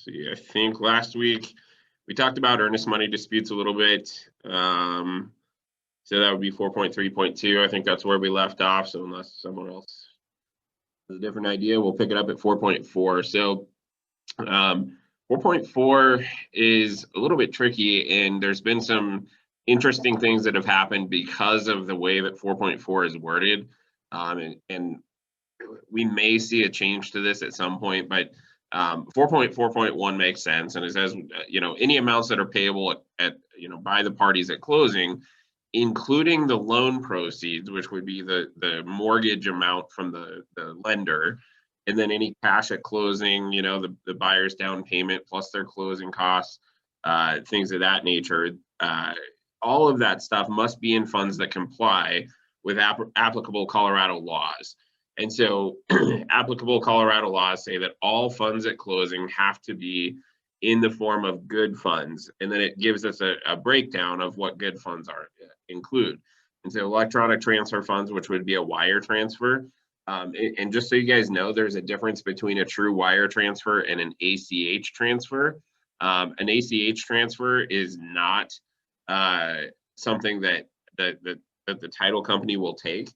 see. I think last week we talked about earnest money disputes a little bit. So that would be 4.3.2. I think that's where we left off. So unless someone else has a different idea, we'll pick it up at 4.4. So 4.4 is a little bit tricky, and there's been some interesting things that have happened because of the way that 4.4 is worded. And we may see a change to this at some point, but 4.4.1 makes sense, and it says, any amounts that are payable at by the parties at closing, including the loan proceeds, which would be the mortgage amount from the lender, and then any cash at closing, the buyer's down payment plus their closing costs, things of that nature. All of that stuff must be in funds that comply with applicable Colorado laws. And so applicable Colorado laws say that all funds at closing have to be in the form of good funds. And then it gives us a breakdown of what good funds include. And so electronic transfer funds, which would be a wire transfer. And just so you guys know, there's a difference between a true wire transfer and an ACH transfer. An ACH transfer is not something that the title company will take.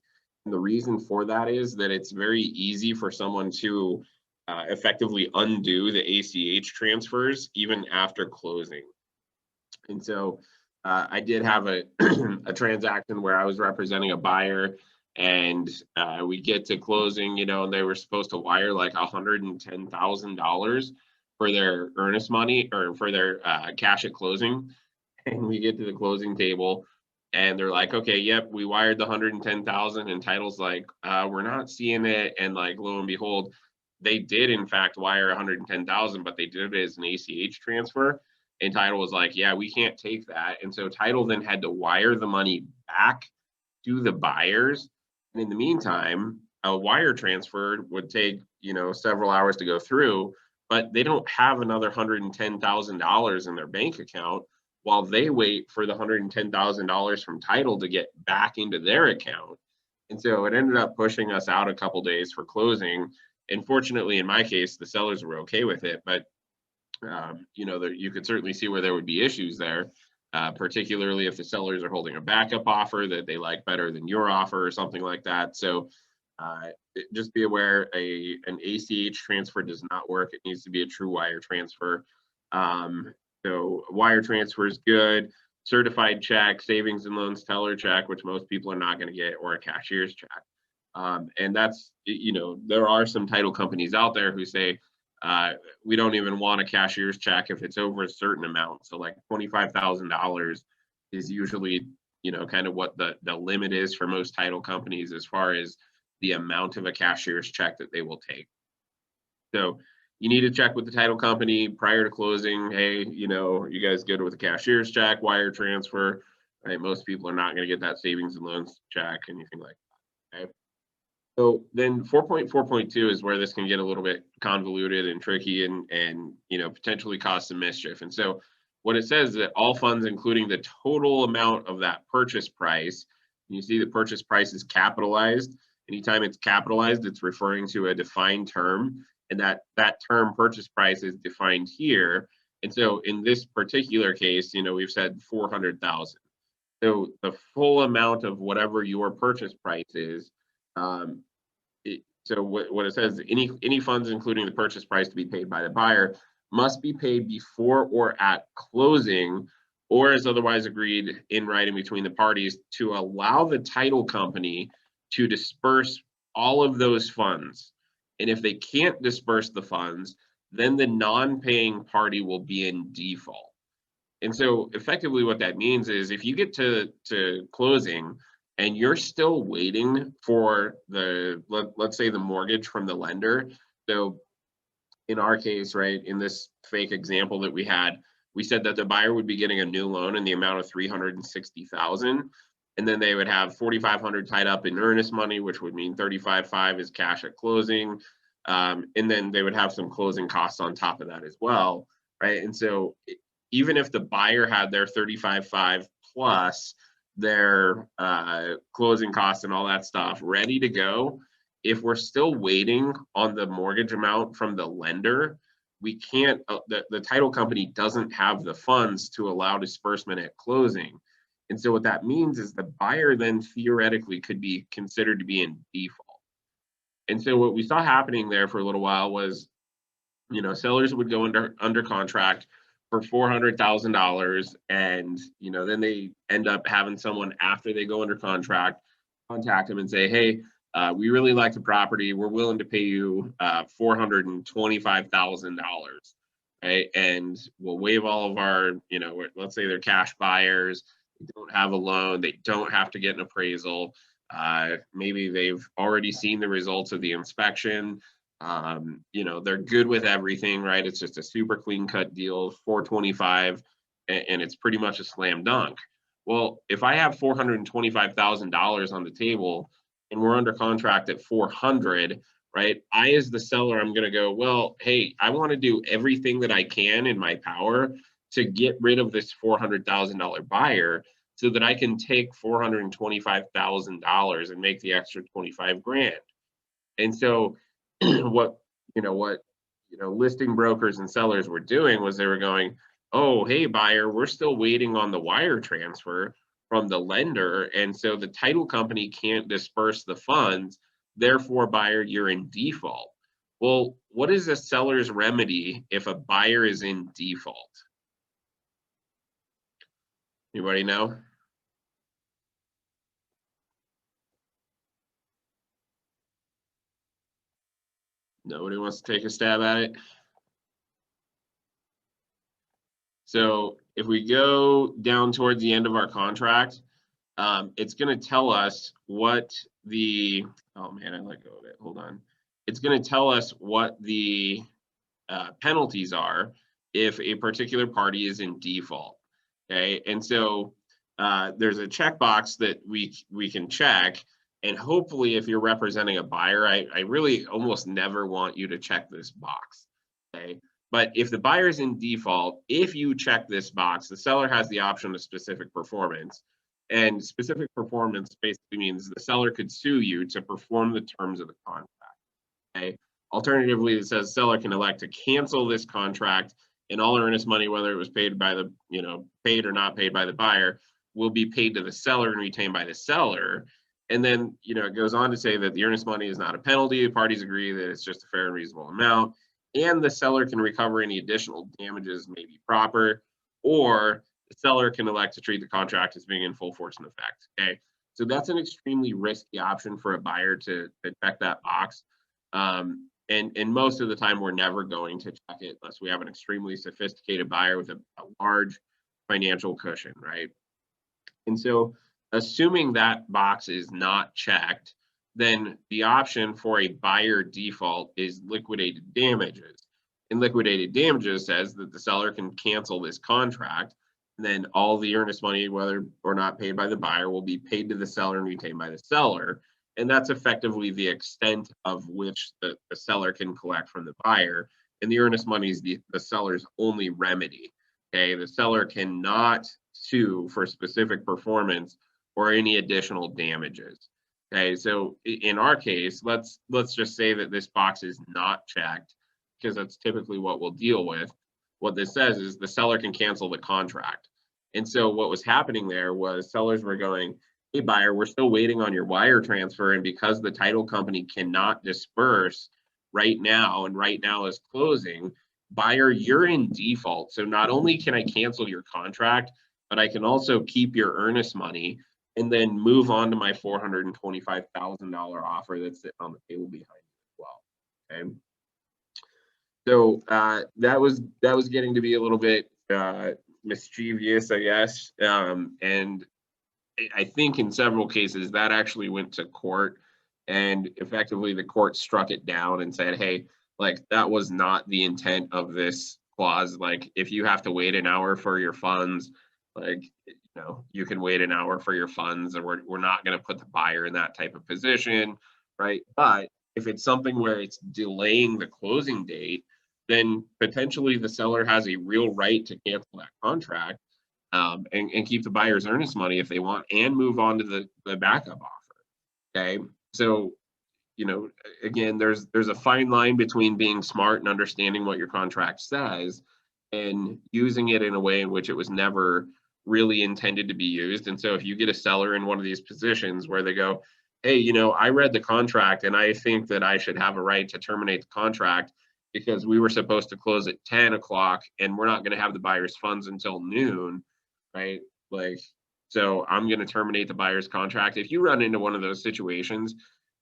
And the reason for that is that it's very easy for someone to effectively undo the ACH transfers even after closing. And so I did have a transaction where I was representing a buyer, and we get to closing, and they were supposed to wire like $110,000 for their earnest money or for their cash at closing. And we get to the closing table, and they're like, okay, yep, we wired the 110,000, and title's like, we're not seeing it. And like, lo and behold, they did in fact wire 110,000, but they did it as an ACH transfer. And title was like, yeah, we can't take that. And so title then had to wire the money back to the buyers. And in the meantime, a wire transfer would take, several hours to go through, but they don't have another $110,000 in their bank account while they wait for the $110,000 from title to get back into their account. And so it ended up pushing us out a couple days for closing. And fortunately, in my case, the sellers were okay with it, but you could certainly see where there would be issues there, particularly if the sellers are holding a backup offer that they like better than your offer or something like that. So just be aware, an ACH transfer does not work. It needs to be a true wire transfer. So wire transfer is good. Certified check, savings and loans teller check, which most people are not going to get, or a cashier's check. And that's, there are some title companies out there who say, we don't even want a cashier's check if it's over a certain amount. So like $25,000 is usually, kind of what the limit is for most title companies as far as the amount of a cashier's check that they will take. So you need to check with the title company prior to closing. Hey, you guys good with a cashier's check, wire transfer? Right? Most people are not going to get that savings and loans check, anything like that. Okay. So then 4.4.2 is where this can get a little bit convoluted and tricky and potentially cause some mischief. And so what it says is that all funds, including the total amount of that purchase price, you see the purchase price is capitalized. Anytime it's capitalized, it's referring to a defined term, and that term purchase price is defined here. And so in this particular case, we've said 400,000. So the full amount of whatever your purchase price is. So what it says, any funds, including the purchase price to be paid by the buyer, must be paid before or at closing, or as otherwise agreed in writing between the parties, to allow the title company to disperse all of those funds. And if they can't disperse the funds, then the non-paying party will be in default. And so effectively what that means is if you get to closing and you're still waiting for let's say the mortgage from the lender. So in our case, right, in this fake example that we had, we said that the buyer would be getting a new loan in the amount of $360,000. And then they would have $4,500 tied up in earnest money, which would mean $35,500 is cash at closing. And then they would have some closing costs on top of that as well, right? And so even if the buyer had their $35,500 plus their closing costs and all that stuff ready to go, if we're still waiting on the mortgage amount from the lender, we can't, the title company doesn't have the funds to allow disbursement at closing. And so what that means is the buyer then theoretically could be considered to be in default. And so what we saw happening there for a little while was, sellers would go under contract for $400,000, and then they end up having someone after they go under contract contact them and say, "Hey, we really like the property. We're willing to pay you $425,000, right? And we'll waive all of our, let's say they're cash buyers, they don't have a loan, they don't have to get an appraisal. Maybe they've already seen the results of the inspection. They're good with everything, right? It's just a super clean cut deal, 425, and it's pretty much a slam dunk. Well, if I have $425,000 on the table and we're under contract at 400, right? I, as the seller, I'm going to go, well, hey, I want to do everything that I can in my power to get rid of this $400,000 buyer so that I can take $425,000 and make the extra 25 grand. And so what listing brokers and sellers were doing was they were going, oh, hey, buyer, we're still waiting on the wire transfer from the lender. And so the title company can't disperse the funds. Therefore, buyer, you're in default. Well, what is a seller's remedy if a buyer is in default? Anybody know? Nobody wants to take a stab at it? So if we go down towards the end of our contract, it's going to tell us what the, oh man, I let go of it. Hold on. It's going to tell us what the penalties are if a particular party is in default. Okay. And so there's a checkbox that we can check. And hopefully, if you're representing a buyer, I really almost never want you to check this box. Okay. But if the buyer is in default, if you check this box, the seller has the option of specific performance. And specific performance basically means the seller could sue you to perform the terms of the contract. Okay. Alternatively, it says seller can elect to cancel this contract, and all earnest money, whether it was paid by the, paid or not paid by the buyer, will be paid to the seller and retained by the seller. And then, it goes on to say that the earnest money is not a penalty. The parties agree that it's just a fair and reasonable amount, and the seller can recover any additional damages may be proper, or the seller can elect to treat the contract as being in full force and effect. Okay, so that's an extremely risky option for a buyer to check that box. And most of the time, we're never going to check it unless we have an extremely sophisticated buyer with a large financial cushion, right? And so, assuming that box is not checked, then the option for a buyer default is liquidated damages. And liquidated damages says that the seller can cancel this contract, and then all the earnest money, whether or not paid by the buyer, will be paid to the seller and retained by the seller. And that's effectively the extent of which the seller can collect from the buyer. And the earnest money is the seller's only remedy. Okay, the seller cannot sue for specific performance or any additional damages. Okay, so in our case, let's just say that this box is not checked, because that's typically what we'll deal with. What this says is the seller can cancel the contract. And so what was happening there was sellers were going, hey, buyer, we're still waiting on your wire transfer. And because the title company cannot disperse right now, and right now is closing, buyer, you're in default. So not only can I cancel your contract, but I can also keep your earnest money and then move on to my $425,000 offer that's sitting on the table behind you as well. Okay. So that was getting to be a little bit mischievous, I guess. And I think in several cases that actually went to court, and effectively the court struck it down and said, hey, like, that was not the intent of this clause. Like, if you have to wait an hour for your funds, like, you can wait an hour for your funds, and we're not going to put the buyer in that type of position, right? But if it's something where it's delaying the closing date, then potentially the seller has a real right to cancel that contract, and keep the buyer's earnest money if they want, and move on to the backup offer. Okay, so again, there's a fine line between being smart and understanding what your contract says and using it in a way in which it was never really intended to be used. And so if you get a seller in one of these positions where they go, hey, I read the contract and I think that I should have a right to terminate the contract because we were supposed to close at 10 o'clock and we're not going to have the buyer's funds until noon, right? Like, so I'm going to terminate the buyer's contract. If you run into one of those situations,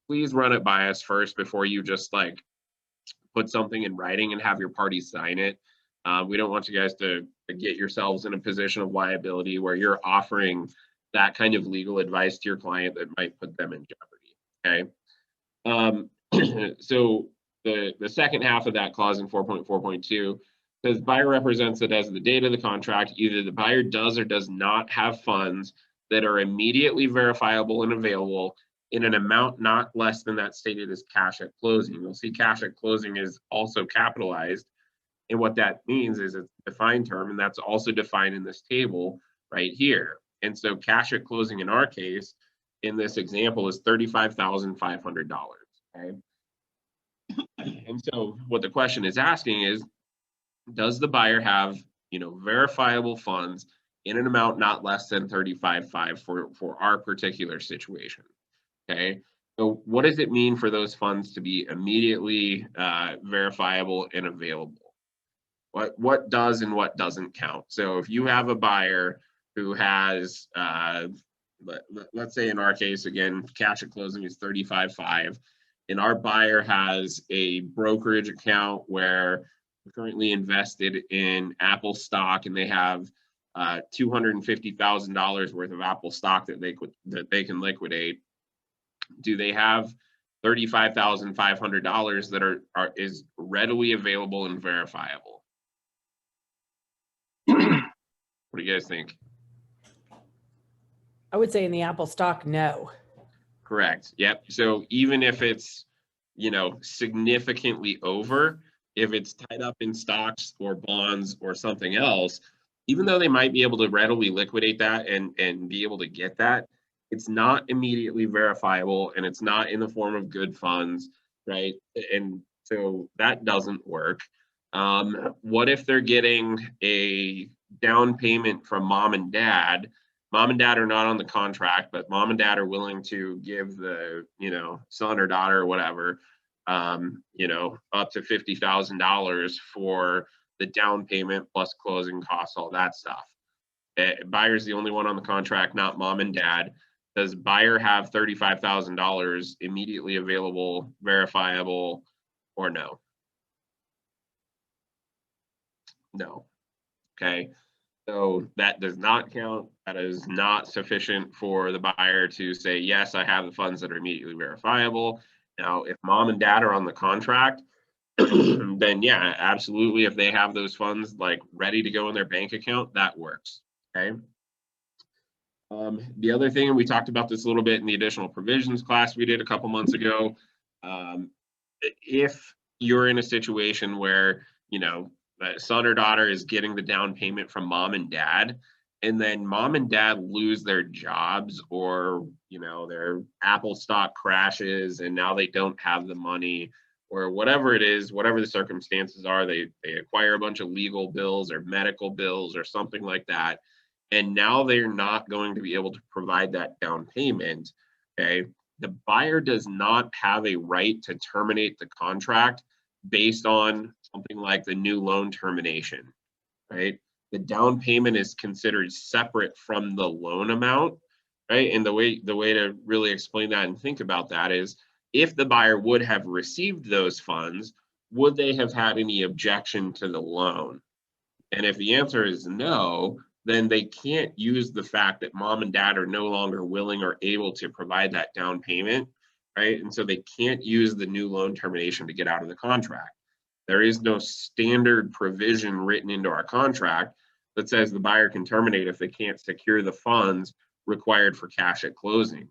please run it by us first before you just like put something in writing and have your party sign it. We don't want you guys to get yourselves in a position of liability where you're offering that kind of legal advice to your client that might put them in jeopardy. Okay. So the second half of that clause in 4.4.2 says buyer represents that as of the date of the contract, either the buyer does or does not have funds that are immediately verifiable and available in an amount not less than that stated as cash at closing. You'll see cash at closing is also capitalized. And what that means is it's a defined term, and that's also defined in this table right here. And so cash at closing in our case, in this example, is $35,500. Okay. And so what the question is asking is, does the buyer have, verifiable funds in an amount not less than 35.5 for our particular situation? Okay. So what does it mean for those funds to be immediately verifiable and available? What does and what doesn't count? So if you have a buyer who has, let's say in our case, again, cash at closing is 35.5, and our buyer has a brokerage account where we're currently invested in Apple stock, and they have $250,000 worth of Apple stock that they can liquidate. Do they have $35,500 that is readily available and verifiable? What do you guys think? I would say in the Apple stock, no. Correct. Yep. So even if it's, significantly over, if it's tied up in stocks or bonds or something else, even though they might be able to readily liquidate that and be able to get that, it's not immediately verifiable and it's not in the form of good funds, right? And so that doesn't work. What if they're getting a down payment from mom and dad? Mom and dad are not on the contract, but mom and dad are willing to give the, son or daughter or whatever, up to $50,000 for the down payment plus closing costs, all that stuff. Buyer's the only one on the contract, not mom and dad. Does buyer have $35,000 immediately available, verifiable, or no? No. Okay. So that does not count. That is not sufficient for the buyer to say, yes, I have the funds that are immediately verifiable. Now, if mom and dad are on the contract, then yeah, absolutely. If they have those funds like ready to go in their bank account, that works. Okay. The other thing, and we talked about this a little bit in the additional provisions class we did a couple months ago. If you're in a situation where, son or daughter is getting the down payment from mom and dad, and then mom and dad lose their jobs or, their Apple stock crashes and now they don't have the money or whatever it is, whatever the circumstances are, they acquire a bunch of legal bills or medical bills or something like that. And now they're not going to be able to provide that down payment. Okay. The buyer does not have a right to terminate the contract based on something like the new loan termination, right? The down payment is considered separate from the loan amount, right? And the way to really explain that and think about that is, if the buyer would have received those funds, would they have had any objection to the loan? And if the answer is no, then they can't use the fact that mom and dad are no longer willing or able to provide that down payment, right? And so they can't use the new loan termination to get out of the contract. There is no standard provision written into our contract that says the buyer can terminate if they can't secure the funds required for cash at closing.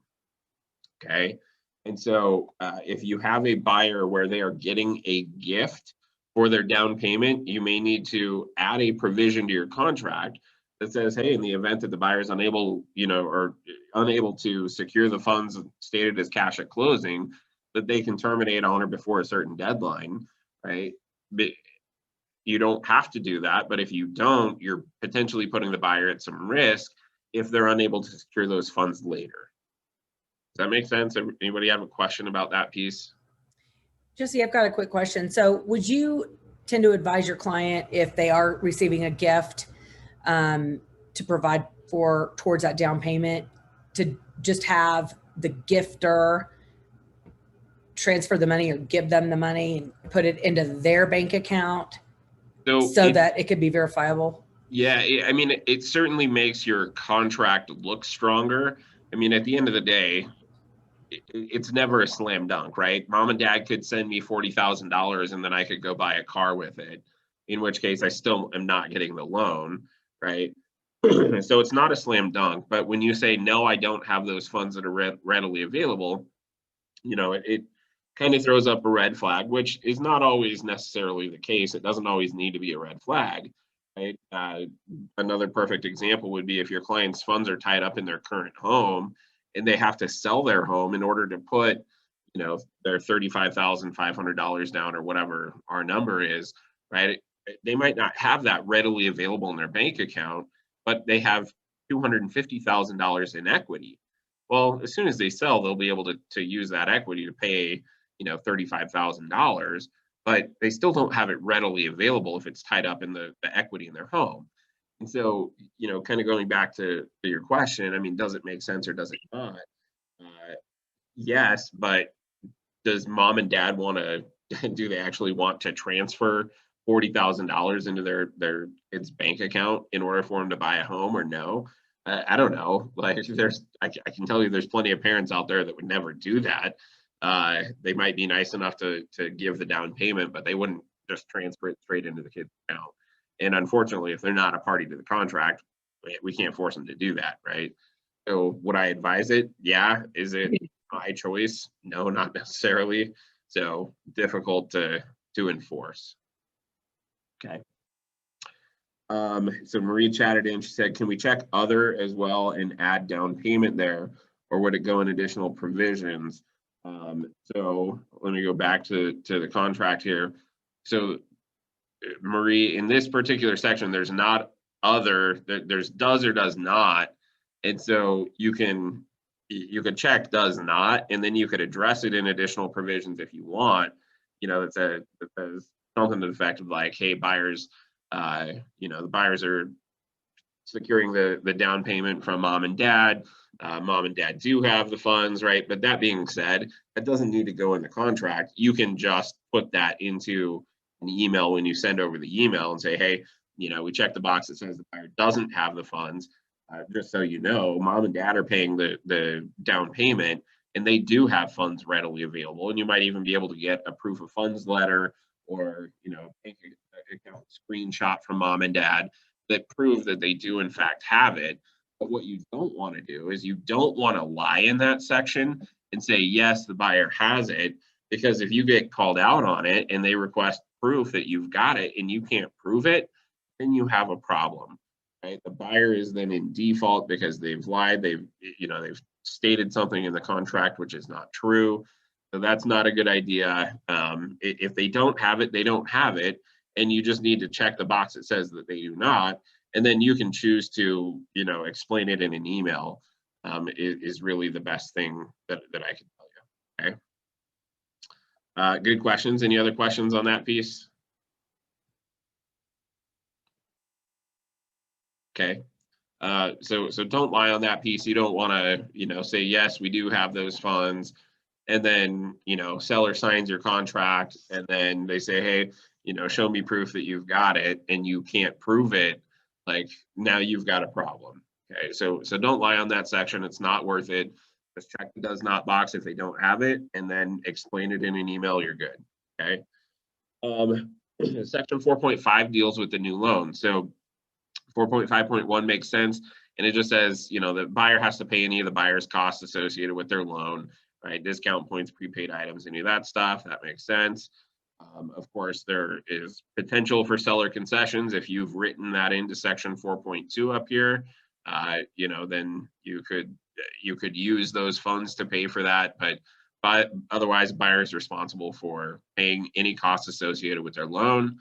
Okay. And so if you have a buyer where they are getting a gift for their down payment, you may need to add a provision to your contract that says, hey, in the event that the buyer is unable, or unable to secure the funds stated as cash at closing, that they can terminate on or before a certain deadline, right? But you don't have to do that, but if you don't, you're potentially putting the buyer at some risk if they're unable to secure those funds later. Does that make sense? Anybody have a question about that piece? Jesse, I've got a quick question. So would you tend to advise your client if they are receiving a gift to provide towards that down payment to just have the gifter transfer the money or give them the money and put it into their bank account so that it could be verifiable? Yeah, I mean, it certainly makes your contract look stronger. I mean, at the end of the day, it's never a slam dunk, right? Mom and dad could send me $40,000 and then I could go buy a car with it, in which case I still am not getting the loan, right? So it's not a slam dunk. But when you say, no, I don't have those funds that are readily available, it kind of throws up a red flag, which is not always necessarily the case. It doesn't always need to be a red flag, right? Another perfect example would be if your client's funds are tied up in their current home and they have to sell their home in order to put, their $35,500 down or whatever our number is, right? They might not have that readily available in their bank account, but they have $250,000 in equity. Well, as soon as they sell, they'll be able to use that equity to pay, $35,000, but they still don't have it readily available if it's tied up in the equity in their home. And so, kind of going back to your question, I mean, does it make sense or does it not? Yes, but does mom and dad want to, do they actually want to transfer $40,000 into their kid's bank account in order for them to buy a home or no? I don't know. Like I can tell you there's plenty of parents out there that would never do that. They might be nice enough to give the down payment, but they wouldn't just transfer it straight into the kid's account. And unfortunately, if they're not a party to the contract, we can't force them to do that, right? So would I advise it? Yeah. Is it my choice? No, not necessarily. So difficult to enforce. Okay. So Marie chatted in, she said, can we check other as well and add down payment there, or would it go in additional provisions? So let me go back to the contract here. So Marie, in this particular section, there's not other, there's does or does not. And so you could check does not, and then you could address it in additional provisions if you want. That says something to the effect of like, hey, buyers, the buyers are securing the down payment from mom and dad. Mom and dad do have the funds, right? But that being said, that doesn't need to go in the contract. You can just put that into an email when you send over the email and say, hey, we check the box that says the buyer doesn't have the funds. Just so you know, mom and dad are paying the down payment and they do have funds readily available. And you might even be able to get a proof of funds letter or, bank account screenshot from mom and dad that prove that they do in fact have it. But what you don't want to do is you don't want to lie in that section and say, yes, the buyer has it, because if you get called out on it and they request proof that you've got it and you can't prove it, then you have a problem, right? The buyer is then in default because they've lied. They've stated something in the contract which is not true. So that's not a good idea. If they don't have it, they don't have it. And you just need to check the box that says that they do not. And then you can choose to, explain it in an email. Is really the best thing that I can tell you. Okay. Good questions. Any other questions on that piece? Okay. So don't lie on that piece. You don't want to, say, yes, we do have those funds. And then, seller signs your contract and then they say, hey, show me proof that you've got it, and you can't prove it. Like, now you've got a problem. Okay. So don't lie on that section. It's not worth it. Just check the does not box if they don't have it and then explain it in an email. You're good. Okay. Section 4.5 deals with the new loan. So 4.5.1 makes sense. And it just says, the buyer has to pay any of the buyer's costs associated with their loan, right? Discount points, prepaid items, any of that stuff. That makes sense. Of course, there is potential for seller concessions. If you've written that into section 4.2 up here, then you could use those funds to pay for that. But but otherwise buyer is responsible for paying any costs associated with their loan.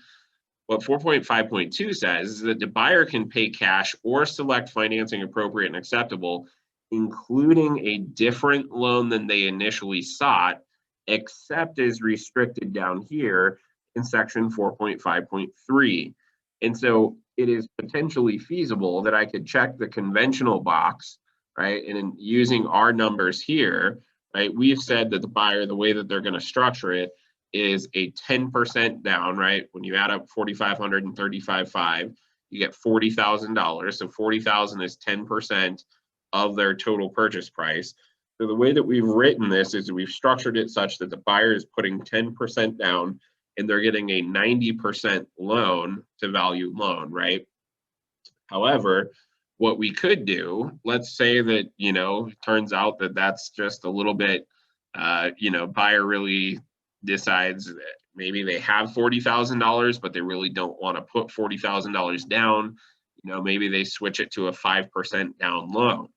What 4.5.2 says is that the buyer can pay cash or select financing appropriate and acceptable, including a different loan than they initially sought, except as restricted down here in section 4.5.3. And so it is potentially feasible that I could check the conventional box, right? And in using our numbers here, right, we've said that the buyer, the way that they're going to structure it is a 10% down, right? When you add up 4,500 and 35.5, you get $40,000. So 40,000 is 10% of their total purchase price. So the way that we've written this is we've structured it such that the buyer is putting 10% down and they're getting a 90% loan to value loan, right? However, what we could do, let's say that, it turns out that that's just a little bit, buyer really decides that maybe they have $40,000, but they really don't want to put $40,000 down. Maybe they switch it to a 5% down loan.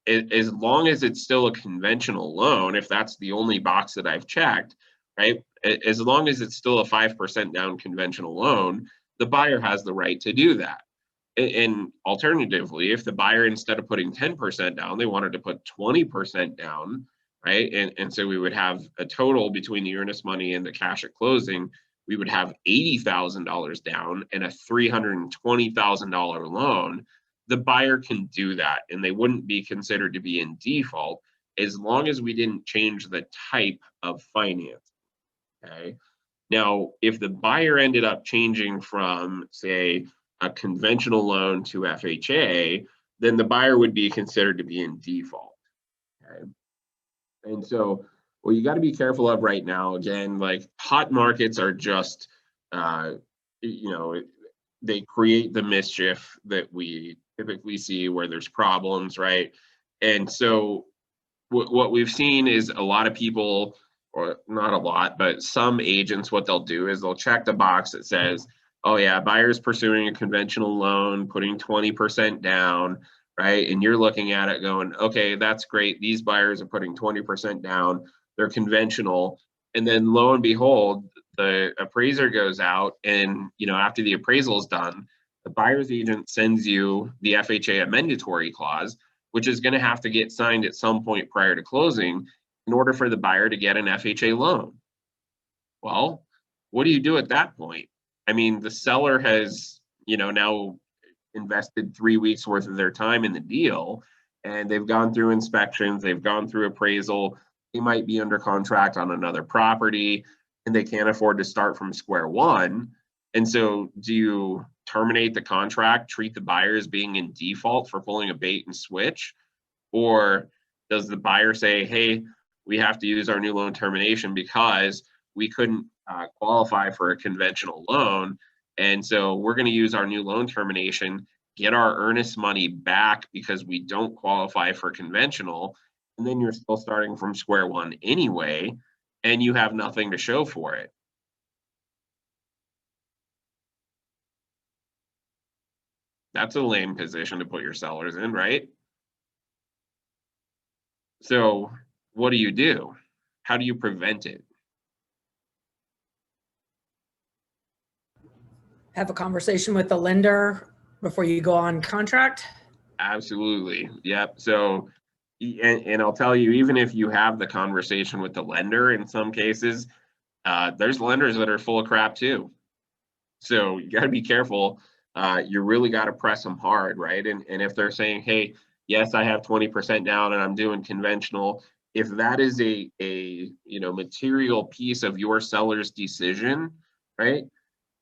As long as it's still a conventional loan, if that's the only box that I've checked, right? As long as it's still a 5% down conventional loan, the buyer has the right to do that. And alternatively, if the buyer, instead of putting 10% down, they wanted to put 20% down, right? And so we would have a total between the earnest money and the cash at closing, we would have $80,000 down and a $320,000 loan. The buyer can do that and they wouldn't be considered to be in default as long as we didn't change the type of finance. Okay. Now, if the buyer ended up changing from, say, a conventional loan to FHA, then the buyer would be considered to be in default. Okay. And so what you got to be careful of right now, again, like hot markets are just, they create the mischief that we typically see where there's problems, right? And so what we've seen is a lot of people, or not a lot, but some agents, what they'll do is they'll check the box that says, oh yeah, buyer's pursuing a conventional loan, putting 20% down, right? And you're looking at it going, okay, that's great. These buyers are putting 20% down. They're conventional. And then lo and behold, the appraiser goes out and, after the appraisal is done, the buyer's agent sends you the FHA amendatory clause, which is going to have to get signed at some point prior to closing in order for the buyer to get an FHA loan. Well, what do you do at that point? I mean, the seller has, now invested 3 weeks worth of their time in the deal, and they've gone through inspections, they've gone through appraisal, they might be under contract on another property, and they can't afford to start from square one. And so do you terminate the contract, treat the buyer as being in default for pulling a bait and switch? Or does the buyer say, hey, we have to use our new loan termination because we couldn't qualify for a conventional loan, and so we're going to use our new loan termination, get our earnest money back because we don't qualify for conventional, and then you're still starting from square one anyway, and you have nothing to show for it. That's a lame position to put your sellers in, right? So what do you do? How do you prevent it? Have a conversation with the lender before you go on contract? Absolutely. Yep. So, and I'll tell you, even if you have the conversation with the lender, in some cases, there's lenders that are full of crap too. So you got to be careful. You really got to press them hard, right? And if they're saying, hey, yes, I have 20% down and I'm doing conventional, if that is a material piece of your seller's decision, right?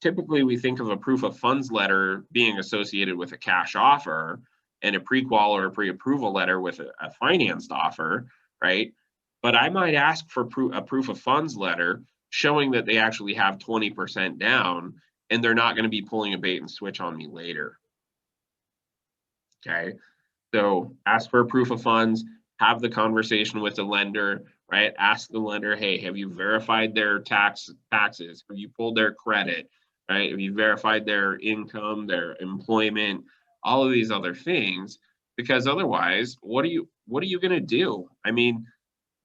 Typically, we think of a proof of funds letter being associated with a cash offer and a pre-qual or a pre-approval letter with a financed offer, right? But I might ask for a proof of funds letter showing that they actually have 20% down and they're not going to be pulling a bait and switch on me later. Okay, so ask for a proof of funds, have the conversation with the lender, right? Ask the lender, hey, have you verified their taxes? Have you pulled their credit? Right? Have you verified their income, their employment, all of these other things? Because otherwise, what are you going to do? I mean,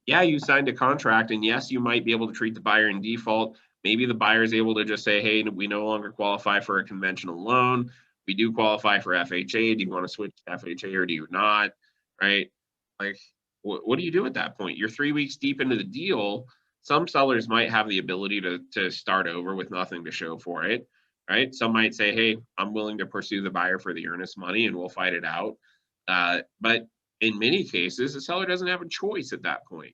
yeah, you signed a contract, and yes, you might be able to treat the buyer in default. Maybe the buyer is able to just say, hey, we no longer qualify for a conventional loan. We do qualify for FHA. Do you want to switch to FHA or do you not? Right? Like, what do you do at that point? You're 3 weeks deep into the deal. Some sellers might have the ability to start over with nothing to show for it. Right? Some might say, hey, I'm willing to pursue the buyer for the earnest money and we'll fight it out. But in many cases, the seller doesn't have a choice at that point.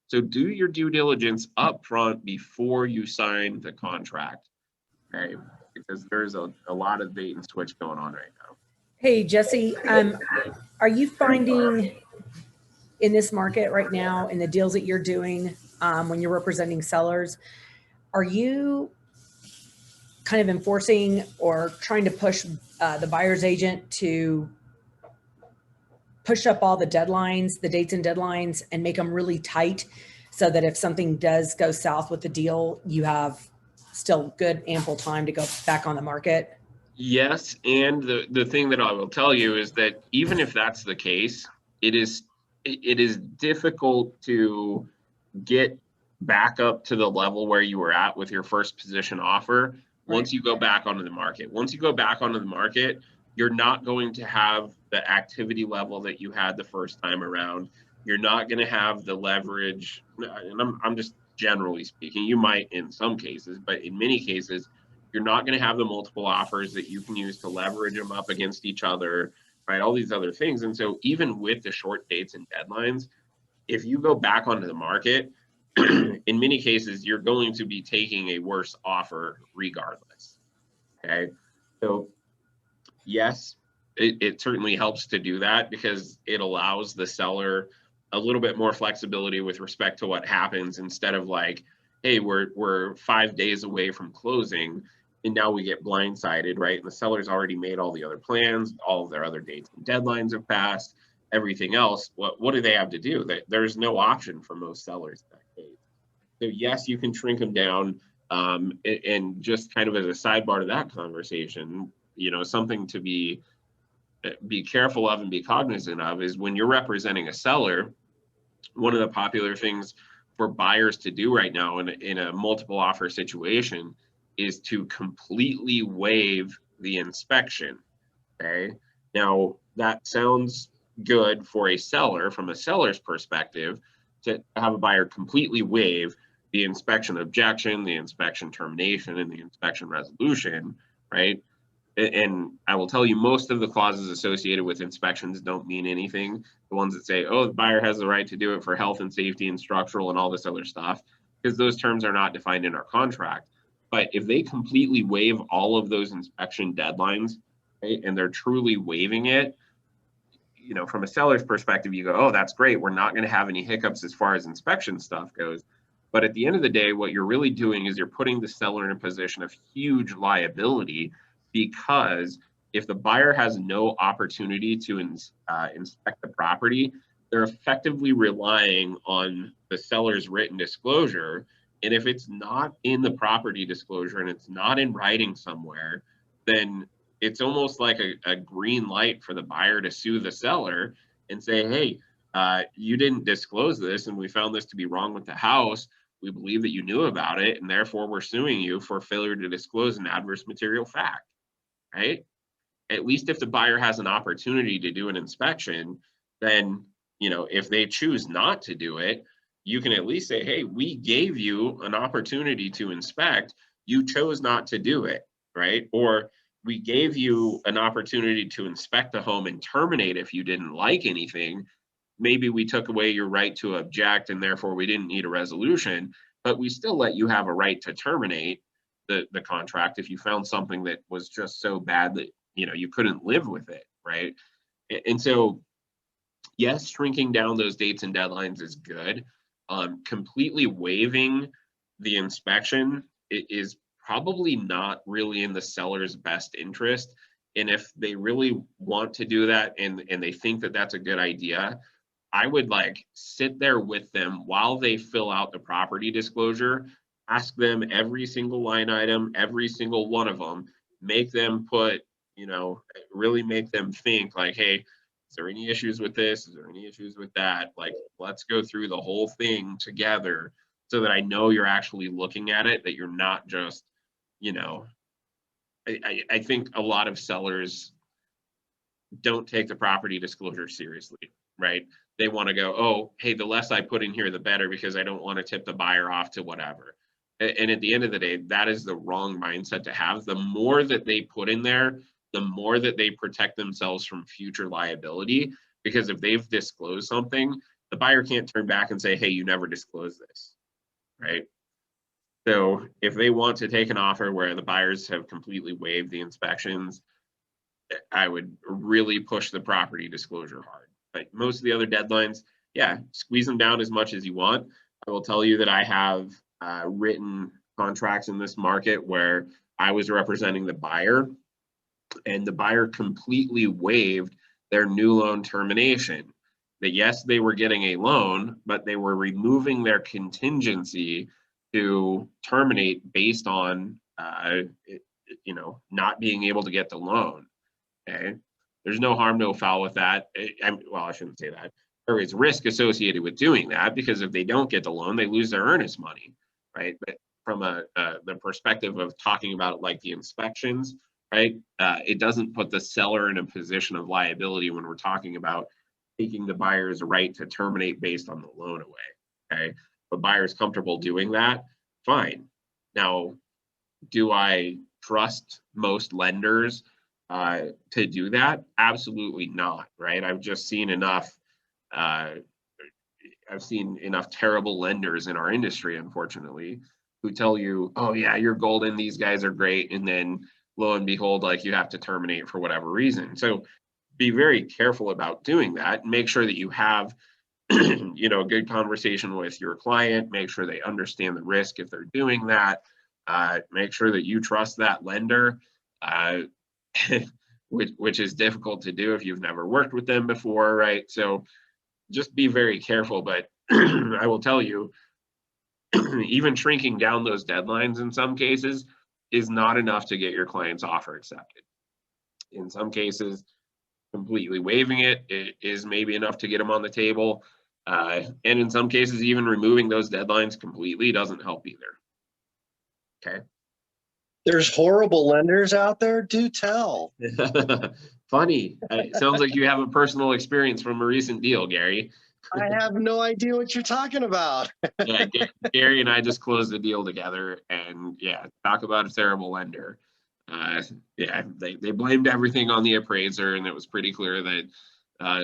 So do your due diligence up front before you sign the contract, okay? Because there's a lot of bait and switch going on right now. Hey, Jesse, are you finding in this market right now, in the deals that you're doing, when you're representing sellers, are you kind of enforcing or trying to push the buyer's agent to push up all the deadlines, the dates and deadlines, and make them really tight so that if something does go south with the deal, you have still good, ample time to go back on the market? Yes, and the thing that I will tell you is that even if that's the case, it is difficult to get back up to the level where you were at with your first position offer once you go back onto the market. Once you go back onto the market, you're not going to have the activity level that you had the first time around. You're not going to have the leverage, and I'm just generally speaking, you might in some cases, but in many cases, you're not going to have the multiple offers that you can use to leverage them up against each other, right? All these other things. And so even with the short dates and deadlines, if you go back onto the market, in many cases, you're going to be taking a worse offer regardless. Okay. So, yes, it certainly helps to do that because it allows the seller a little bit more flexibility with respect to what happens instead of like, hey, we're 5 days away from closing and now we get blindsided, right? And the seller's already made all the other plans, all of their other dates and deadlines have passed, everything else. What do they have to do? There's no option for most sellers in that case. So yes, you can shrink them down. And just kind of as a sidebar to that conversation, something to be careful of and be cognizant of is when you're representing a seller, one of the popular things for buyers to do right now in a multiple offer situation is to completely waive the inspection. Okay. Now that sounds good for a seller from a seller's perspective to have a buyer completely waive the inspection objection, the inspection termination, and the inspection resolution, right? And I will tell you, most of the clauses associated with inspections don't mean anything. The ones that say, oh, the buyer has the right to do it for health and safety and structural and all this other stuff, because those terms are not defined in our contract. But if they completely waive all of those inspection deadlines, right, and they're truly waiving it, from a seller's perspective, you go, oh, that's great. We're not going to have any hiccups as far as inspection stuff goes. But at the end of the day, what you're really doing is you're putting the seller in a position of huge liability, because if the buyer has no opportunity to inspect the property, they're effectively relying on the seller's written disclosure. And if it's not in the property disclosure and it's not in writing somewhere, then it's almost like a green light for the buyer to sue the seller and say, hey, you didn't disclose this and we found this to be wrong with the house. We believe that you knew about it and therefore we're suing you for failure to disclose an adverse material fact, right? At least if the buyer has an opportunity to do an inspection, then, if they choose not to do it, you can at least say, hey, we gave you an opportunity to inspect. You chose not to do it, right? Or we gave you an opportunity to inspect the home and terminate if you didn't like anything. Maybe we took away your right to object and therefore we didn't need a resolution, but we still let you have a right to terminate the contract if you found something that was just so bad that you couldn't live with it, right? And so yes, shrinking down those dates and deadlines is good. Completely waiving the inspection is probably not really in the seller's best interest. And if they really want to do that and they think that that's a good idea, I would sit there with them while they fill out the property disclosure, ask them every single line item, every single one of them, make them put, really make them think like, hey, is there any issues with this? Is there any issues with that? Like, let's go through the whole thing together so that I know you're actually looking at it, that you're not just, you know, I think a lot of sellers don't take the property disclosure seriously, right? They want to go, oh, hey, the less I put in here, the better, because I don't want to tip the buyer off to whatever. And at the end of the day, that is the wrong mindset to have. The more that they put in there, the more that they protect themselves from future liability. Because if they've disclosed something, the buyer can't turn back and say, hey, you never disclosed this, right? So if they want to take an offer where the buyers have completely waived the inspections, I would really push the property disclosure hard. Like most of the other deadlines, yeah, squeeze them down as much as you want. I will tell you that I have written contracts in this market where I was representing the buyer, and the buyer completely waived their new loan termination. That yes, they were getting a loan, but they were removing their contingency to terminate based on not being able to get the loan. Okay, there's no harm, no foul with that. Well, I shouldn't say that. There is risk associated with doing that, because if they don't get the loan, they lose their earnest money, right? But from the perspective of talking about it like the inspections, right? It doesn't put the seller in a position of liability when we're talking about taking the buyer's right to terminate based on the loan away. Okay, but buyer's comfortable doing that, fine. Now, do I trust most lenders to do that? Absolutely not, right? I've just seen enough. I've seen enough terrible lenders in our industry, unfortunately, who tell you, "Oh yeah, you're golden. These guys are great," and then lo and behold, like you have to terminate for whatever reason. So be very careful about doing that. Make sure that you have, a good conversation with your client. Make sure they understand the risk if they're doing that. Make sure that you trust that lender. Which is difficult to do if you've never worked with them before, right? So just be very careful. But I will tell you, even shrinking down those deadlines in some cases is not enough to get your client's offer accepted. In some cases, completely waiving it is maybe enough to get them on the table. And in some cases, even removing those deadlines completely doesn't help either. Okay. There's horrible lenders out there. Do tell. Funny. It sounds like you have a personal experience from a recent deal, Gary. I have no idea what you're talking about. Yeah, Gary and I just closed the deal together, and yeah, talk about a terrible lender. Yeah, they blamed everything on the appraiser, and it was pretty clear that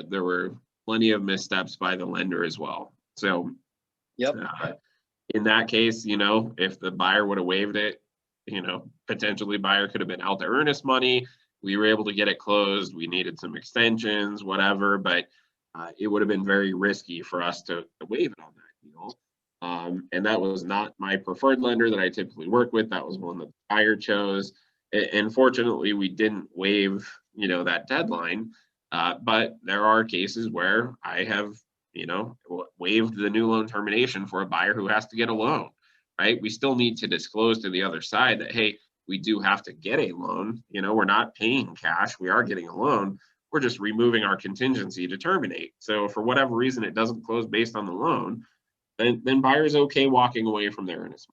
there were plenty of missteps by the lender as well. So, yep. In that case, if the buyer would have waived it, potentially buyer could have been out to earnest money. We were able to get it closed. We needed some extensions, whatever, but it would have been very risky for us to waive it on that deal. And that was not my preferred lender that I typically work with. That was one that the buyer chose. And fortunately, we didn't waive, that deadline. But there are cases where I have, waived the new loan termination for a buyer who has to get a loan, right? We still need to disclose to the other side that, hey, we do have to get a loan. We're not paying cash. We are getting a loan. We're just removing our contingency to terminate. So for whatever reason, it doesn't close based on the loan, then buyer's okay walking away from their earnest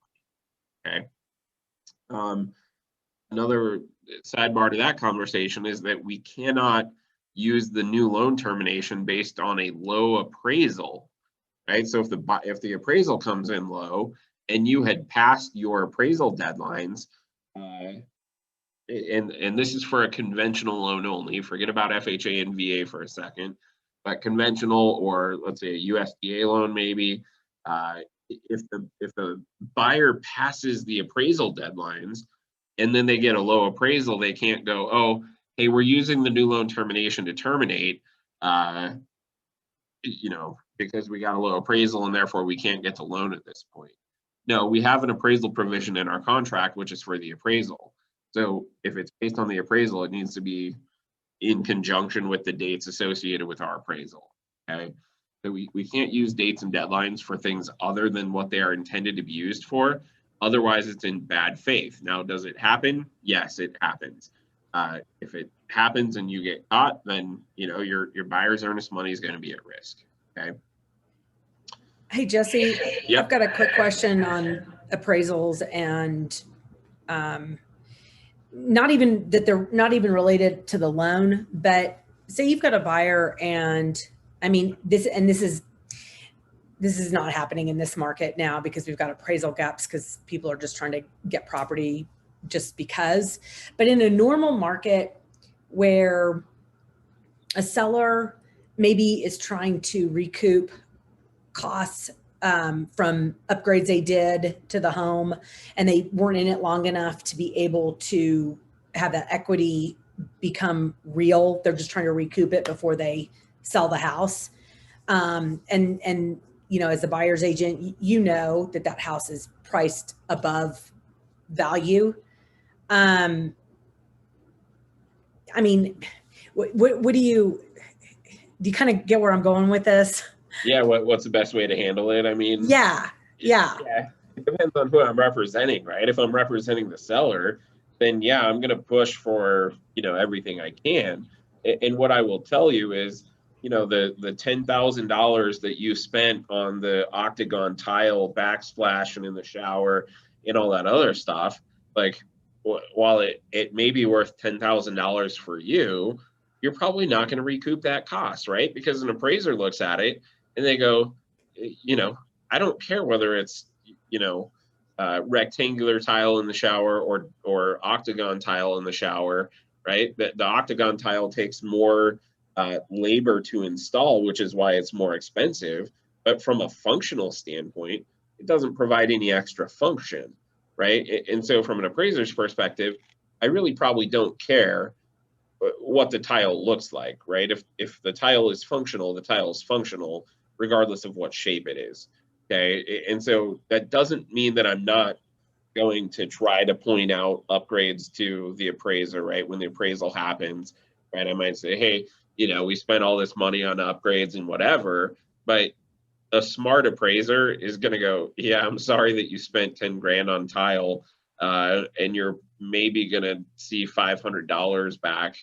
money. Okay. Another sidebar to that conversation is that we cannot use the new loan termination based on a low appraisal, right? So if the appraisal comes in low and you had passed your appraisal deadlines, and this is for a conventional loan only, forget about FHA and VA for a second, but conventional, or let's say a USDA loan maybe, if the buyer passes the appraisal deadlines and then they get a low appraisal, they can't go, oh, hey, we're using the new loan termination to terminate, because we got a low appraisal and therefore we can't get the loan at this point. No, we have an appraisal provision in our contract, which is for the appraisal. So if it's based on the appraisal, it needs to be in conjunction with the dates associated with our appraisal. Okay. So we can't use dates and deadlines for things other than what they are intended to be used for. Otherwise, it's in bad faith. Now, does it happen? Yes, it happens. If it happens and you get caught, then, you know, your buyer's earnest money is going to be at risk. Okay. Hey, Jesse, Yep. I've got a quick question on appraisals and not even that they're not even related to the loan, but say you've got a buyer and I mean, this is not happening in this market now because we've got appraisal gaps because people are just trying to get property just because. But in a normal market where a seller maybe is trying to recoup costs from upgrades they did to the home and they weren't in it long enough to be able to have that equity become real. They're just trying to recoup it before they sell the house. And you know, as a buyer's agent, you know that house is priced above value. I mean, what do you kind of get where I'm going with this? Yeah. What's the best way to handle it? I mean, Yeah. It depends on who I'm representing, right? If I'm representing the seller, then yeah, I'm going to push for, you know, everything I can. And what I will tell you is, you know, the $10,000 that you spent on the octagon tile backsplash and in the shower and all that other stuff, like while it may be worth $10,000 for you, you're probably not going to recoup that cost, right? Because an appraiser looks at it and they go, you know, I don't care whether it's, you know, rectangular tile in the shower or octagon tile in the shower, right? The octagon tile takes more labor to install, which is why it's more expensive. But from a functional standpoint, it doesn't provide any extra function, right? And so from an appraiser's perspective, I really probably don't care what the tile looks like, right? If the tile is functional, the tile is functional, regardless of what shape it is. Okay. And so that doesn't mean that I'm not going to try to point out upgrades to the appraiser, right? When the appraisal happens, right? I might say, hey, you know, we spent all this money on upgrades and whatever, but a smart appraiser is going to go, yeah, I'm sorry that you spent 10 grand on tile and you're maybe going to see $500 back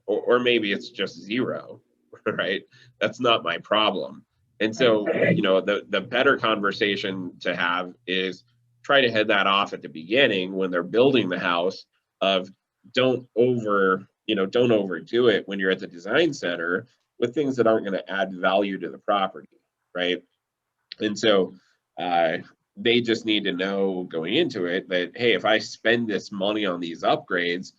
or maybe it's just zero, right? That's not my problem. And so, you know, the better conversation to have is try to head that off at the beginning when they're building the house of don't overdo it when you're at the design center with things that aren't going to add value to the property, right? And so they just need to know going into it that, hey, if I spend this money on these upgrades,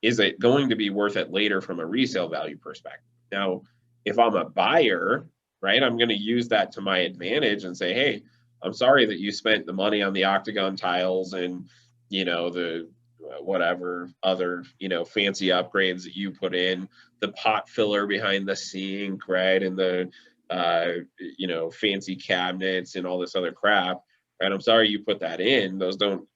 is it going to be worth it later from a resale value perspective? Now, if I'm a buyer, right, I'm going to use that to my advantage and say, hey, I'm sorry that you spent the money on the octagon tiles and, you know, the whatever other, you know, fancy upgrades that you put in, the pot filler behind the sink, right, and the, you know, fancy cabinets and all this other crap, right? I'm sorry you put that in. Those don't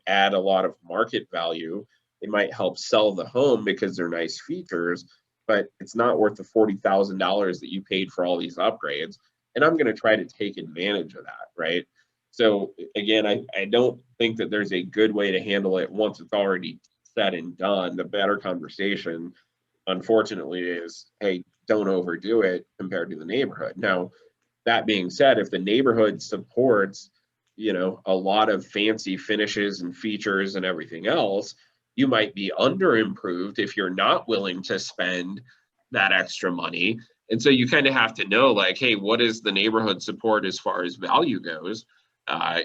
add a lot of market value. They might help sell the home because they're nice features, but it's not worth the $40,000 that you paid for all these upgrades. And I'm going to try to take advantage of that, right? So again, I don't think that there's a good way to handle it once it's already said and done. The better conversation, unfortunately, is, hey, don't overdo it compared to the neighborhood. Now, that being said, if the neighborhood supports, you know, a lot of fancy finishes and features and everything else, you might be under improved if you're not willing to spend that extra money. And so you kind of have to know, like, hey, what is the neighborhood support as far as value goes?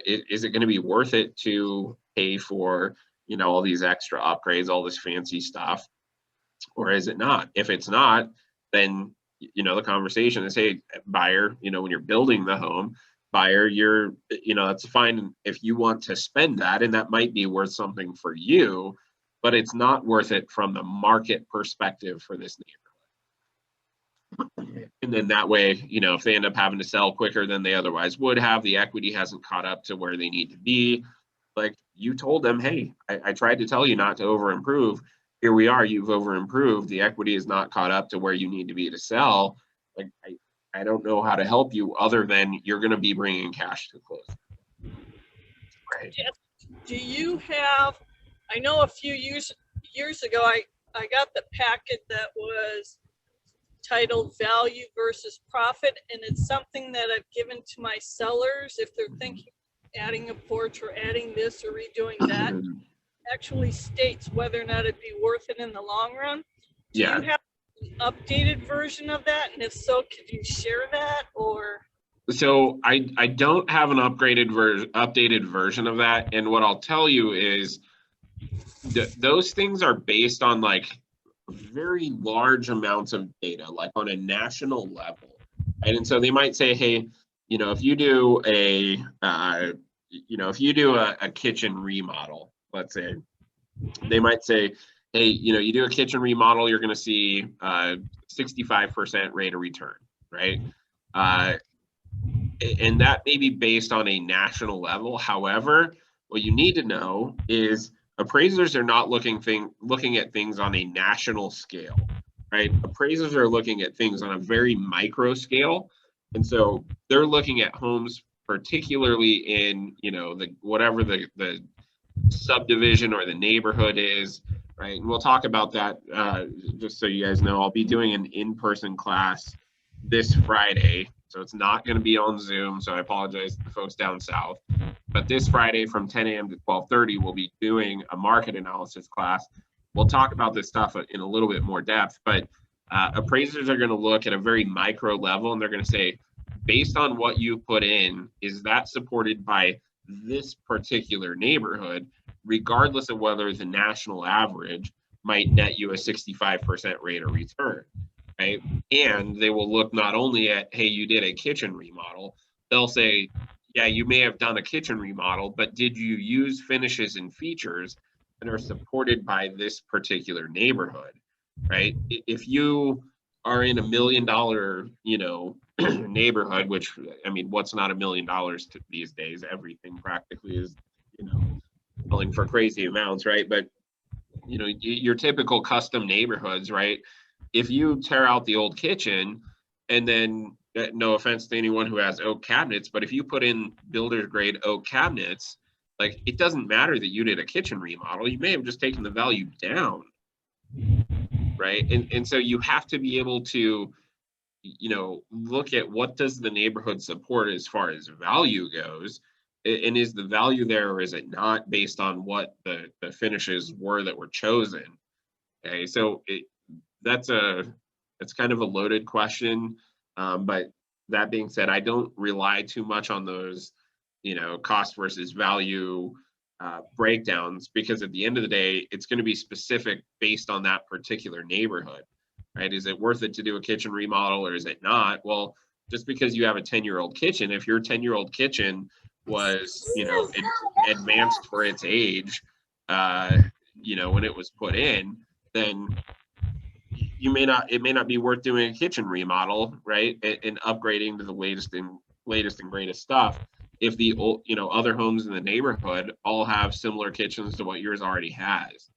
Is it going to be worth it to pay for, you know, all these extra upgrades, all this fancy stuff, or is it not? If it's not, then, you know, the conversation is, hey, buyer, you know, when you're building the home, buyer, you're, you know, that's fine if you want to spend that, and that might be worth something for you, but it's not worth it from the market perspective for this neighborhood. And then that way, you know, if they end up having to sell quicker than they otherwise would have, the equity hasn't caught up to where they need to be. Like you told them, hey, I tried to tell you not to over improve. Here we are, you've over improved. The equity is not caught up to where you need to be to sell. Like I don't know how to help you other than you're going to be bringing cash to close. Right. Do you have, I know a few years ago, I got the packet that was titled Value versus Profit, and it's something that I've given to my sellers if they're thinking adding a porch or adding this or redoing that. Actually states whether or not it'd be worth it in the long run. Do Yeah. you have an updated version of that? And if so, could you share that? Or So I don't have an updated version of that. And what I'll tell you is those things are based on like very large amounts of data, like on a national level. Right? And so they might say, hey, if you do a kitchen remodel, let's say, they might say, hey, you do a kitchen remodel, you're going to see 65% rate of return, right? And that may be based on a national level. However, what you need to know is appraisers are not looking at things on a national scale, right? Appraisers are looking at things on a very micro scale. And so they're looking at homes, particularly in, whatever the subdivision or the neighborhood is, right? And we'll talk about that just so you guys know. I'll be doing an in-person class this Friday. So it's not going to be on Zoom. So I apologize to the folks down south. But this Friday from 10 a.m. to 12:30, we'll be doing a market analysis class. We'll talk about this stuff in a little bit more depth, but appraisers are going to look at a very micro level and they're going to say, based on what you put in, is that supported by this particular neighborhood, regardless of whether the national average might net you a 65% rate of return, right? And they will look not only at, hey, you did a kitchen remodel, they'll say, yeah, you may have done a kitchen remodel, but did you use finishes and features that are supported by this particular neighborhood, right? If you are in $1 million, neighborhood, which, I mean, what's not $1 million these days? Everything practically is, selling for crazy amounts, right? But, your typical custom neighborhoods, right? If you tear out the old kitchen and then, no offense to anyone who has oak cabinets, but if you put in builder's grade oak cabinets, like, it doesn't matter that you did a kitchen remodel, you may have just taken the value down, right? And so you have to be able to, look at what does the neighborhood support as far as value goes, and is the value there or is it not, based on what the finishes were that were chosen. Okay, so that's kind of a loaded question, but that being said, I don't rely too much on those, cost versus value breakdowns, because at the end of the day, it's going to be specific based on that particular neighborhood, right? Is it worth it to do a kitchen remodel or is it not? Well, just because you have a 10-year-old kitchen, if your 10-year-old kitchen was, advanced for its age, when it was put in, then it may not be worth doing a kitchen remodel, right? And upgrading to the latest and greatest stuff if the other homes in the neighborhood all have similar kitchens to what yours already has.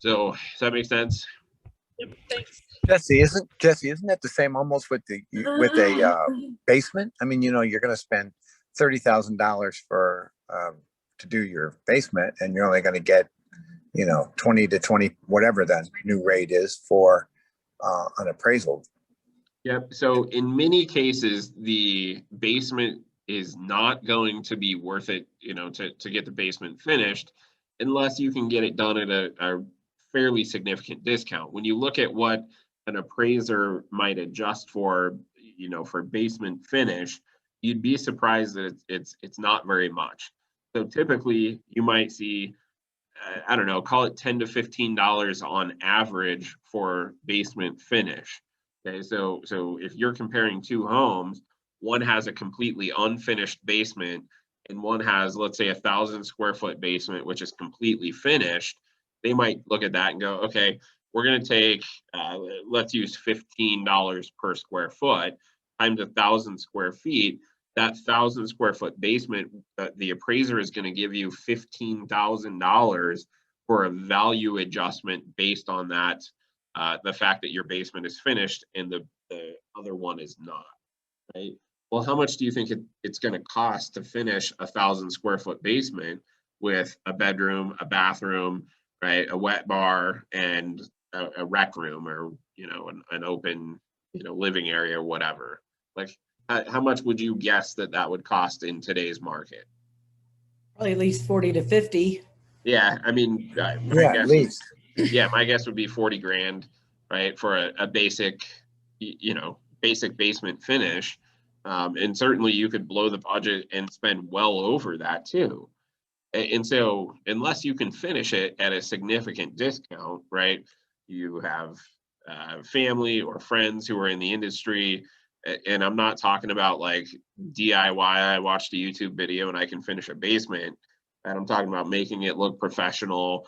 So does that make sense? yep, thanks. Jesse, isn't that the same almost with a basement? I mean, you're going to spend $30,000 for to do your basement, and you're only going to get 20 to 20 whatever the new rate is for an appraisal. Yep. So in many cases, the basement is not going to be worth it, to get the basement finished, unless you can get it done at a fairly significant discount. When you look at what an appraiser might adjust for, for basement finish, you'd be surprised that it's not very much. So typically you might see, I don't know, call it $10 to $15 on average for basement finish. Okay, so if you're comparing two homes, one has a completely unfinished basement and one has, let's say, 1,000 square foot basement, which is completely finished, they might look at that and go, okay, we're going to take, let's use $15 per square foot times 1,000 square feet. That 1,000 square foot basement, the appraiser is going to give you $15,000 for a value adjustment based on that, the fact that your basement is finished and the other one is not, right? Well, how much do you think it's going to cost to finish 1,000 square foot basement with a bedroom, a bathroom, right? A wet bar and a rec room, or, you know, an open, you know, living area or whatever. Like, how much would you guess that that would cost in today's market? Probably at least 40 to 50. Yeah, I mean, my Yeah, at guess least. yeah, my guess would be 40 grand, right, for a basic, you know, basic basement finish. And certainly you could blow the budget and spend well over that too. And so unless you can finish it at a significant discount, right, you have family or friends who are in the industry. And I'm not talking about like DIY. I watched a YouTube video and I can finish a basement. And I'm talking about making it look professional,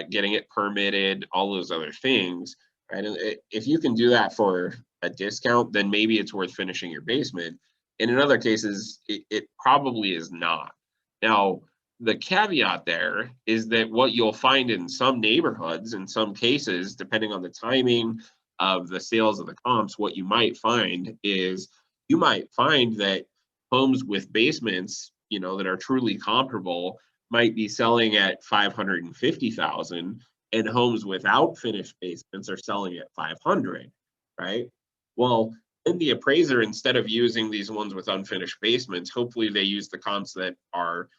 getting it permitted, all those other things. Right. And if you can do that for a discount, then maybe it's worth finishing your basement. And in other cases, it probably is not. Now, the caveat there is that what you'll find in some neighborhoods, in some cases, depending on the timing of the sales of the comps, what you might find is you might find that homes with basements, you know, that are truly comparable might be selling at 550,000, and homes without finished basements are selling at 500, right? Well, in the appraiser, instead of using these ones with unfinished basements, hopefully they use the comps that are,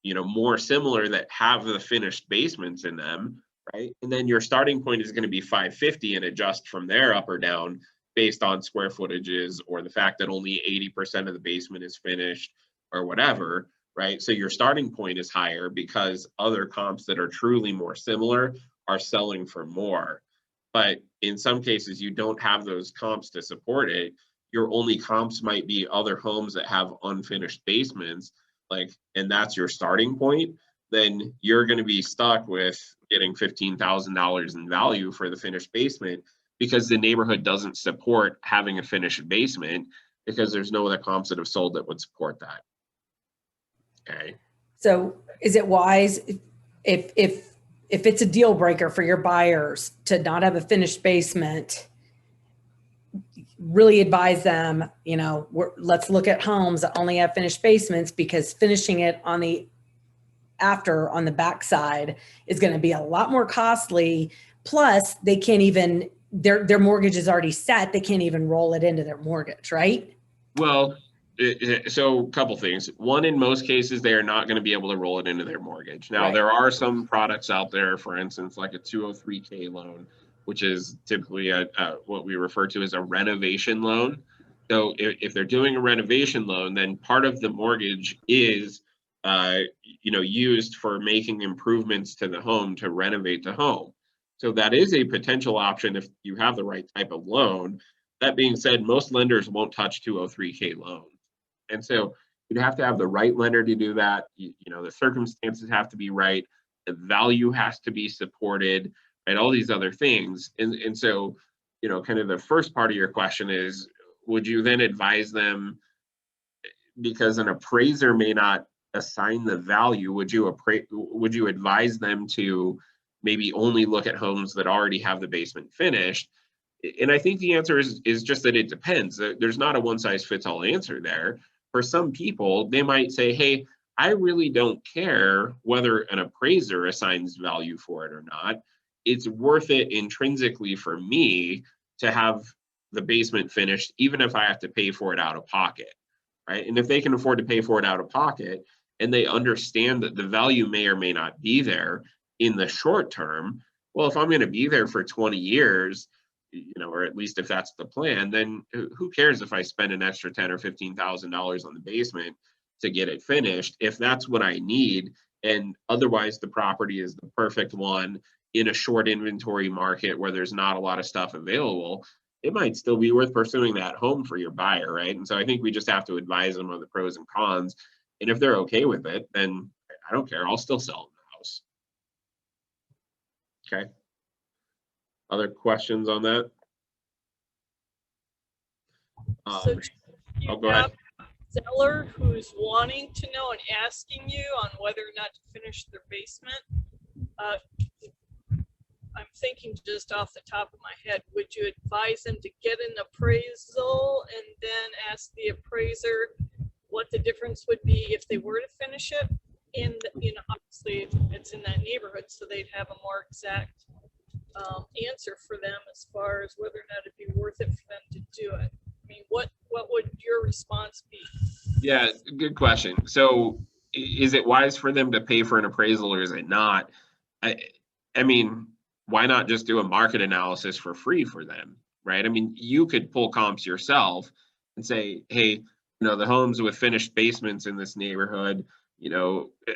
you know, more similar, that have the finished basements in them, right? And then your starting point is going to be 550 and adjust from there up or down based on square footages or the fact that only 80% of the basement is finished or whatever, right? So your starting point is higher because other comps that are truly more similar are selling for more. But in some cases, you don't have those comps to support it. Your only comps might be other homes that have unfinished basements, like, and that's your starting point, then you're going to be stuck with getting $15,000 in value for the finished basement because the neighborhood doesn't support having a finished basement because there's no other comps that have sold that would support that. Okay. So is it wise if it's a deal breaker for your buyers to not have a finished basement, really advise them, you know, let's look at homes that only have finished basements, because finishing it on the backside is going to be a lot more costly. Plus they can't even, their mortgage is already set. They can't even roll it into their mortgage, right? Well, so a couple things. One, in most cases, they are not going to be able to roll it into their mortgage. Now, Right. There are some products out there, for instance, like a 203K loan, which is typically what we refer to as a renovation loan. So if they're doing a renovation loan, then part of the mortgage is, you know, used for making improvements to the home to renovate the home. So that is a potential option if you have the right type of loan. That being said, most lenders won't touch 203K loans. And so you'd have to have the right lender to do that. You know, the circumstances have to be right. The value has to be supported, and all these other things. And so, you know, kind of the first part of your question is, would you then advise them, because an appraiser may not assign the value, would you advise them to maybe only look at homes that already have the basement finished? And I think the answer is just that it depends. There's not a one size fits all answer there. For some people, they might say, hey, I really don't care whether an appraiser assigns value for it or not. It's worth it intrinsically for me to have the basement finished, even if I have to pay for it out of pocket, right? And if they can afford to pay for it out of pocket, and they understand that the value may or may not be there in the short term, well, if I'm going to be there for 20 years, you know, or at least if that's the plan, then who cares if I spend an extra $10,000 or $15,000 on the basement to get it finished, if that's what I need. And otherwise the property is the perfect one in a short inventory market where there's not a lot of stuff available, it might still be worth pursuing that home for your buyer, right? And so I think we just have to advise them of the pros and cons. And if they're okay with it, then I don't care, I'll still sell them the house. Okay. Other questions on that? So you I'll go ahead. have a seller who's wanting to know and asking you on whether or not to finish their basement. I'm thinking just off the top of my head, would you advise them to get an appraisal and then ask the appraiser what the difference would be if they were to finish it? And, obviously it's in that neighborhood, so they'd have a more exact answer for them as far as whether or not it'd be worth it for them to do it. I mean, what would your response be? Yeah, good question. So is it wise for them to pay for an appraisal or is it not? I mean, why not just do a market analysis for free for them, right? I mean, you could pull comps yourself and say, hey, the homes with finished basements in this neighborhood,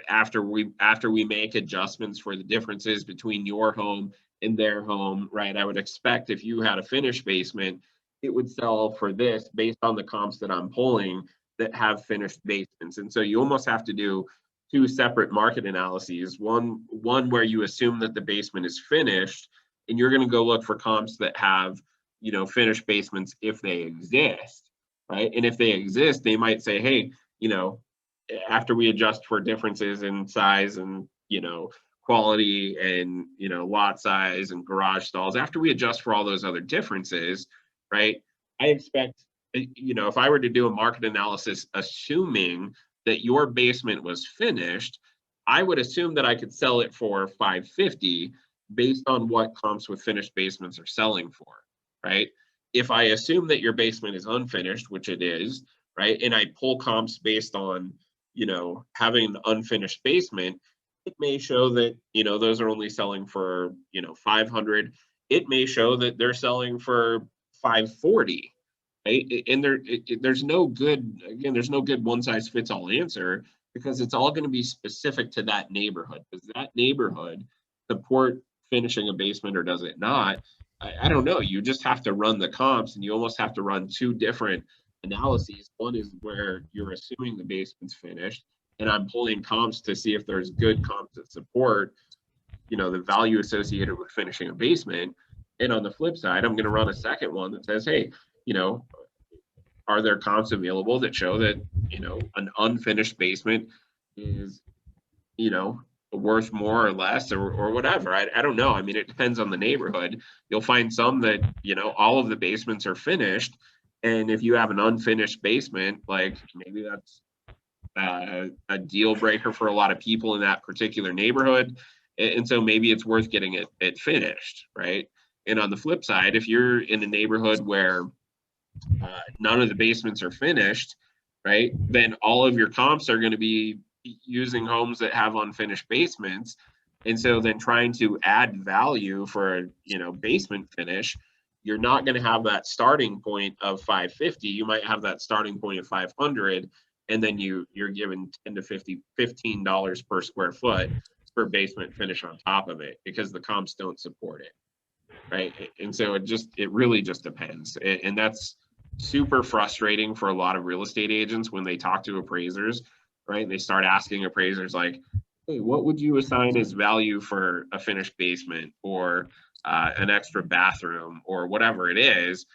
after we make adjustments for the differences between your home and their home, right? I would expect if you had a finished basement, it would sell for this based on the comps that I'm pulling that have finished basements. And so you almost have to do two separate market analyses. One where you assume that the basement is finished, and you're going to go look for comps that have, finished basements if they exist, right? And if they exist, they might say, hey, after we adjust for differences in size and, quality and, lot size and garage stalls, after we adjust for all those other differences, right? I expect, if I were to do a market analysis, assuming that your basement was finished, I would assume that I could sell it for $550 based on what comps with finished basements are selling for, right? If I assume that your basement is unfinished, which it is, right, and I pull comps based on, having an unfinished basement, it may show that, those are only selling for, $500. It may show that they're selling for $540. Right? And there's no good one size fits all answer, because it's all going to be specific to that neighborhood. Does that neighborhood support finishing a basement or does it not? I don't know. You just have to run the comps, and you almost have to run two different analyses. One is where you're assuming the basement's finished, and I'm pulling comps to see if there's good comps that support, the value associated with finishing a basement. And on the flip side, I'm going to run a second one that says, hey, are there comps available that show that, an unfinished basement is, worth more or less or whatever. I don't know. I mean, it depends on the neighborhood. You'll find some that, all of the basements are finished. And if you have an unfinished basement, like maybe that's a deal breaker for a lot of people in that particular neighborhood. And so maybe it's worth getting it finished, right? And on the flip side, if you're in a neighborhood where none of the basements are finished, right, then all of your comps are going to be using homes that have unfinished basements. And so then trying to add value for, basement finish, you're not going to have that starting point of $550. You might have that starting point of $500, and then you're given $10 to $15 per square foot for basement finish on top of it, because the comps don't support it, right? And so it really just depends. And that's super frustrating for a lot of real estate agents when they talk to appraisers, right? They start asking appraisers like, hey, what would you assign as value for a finished basement or an extra bathroom or whatever it is?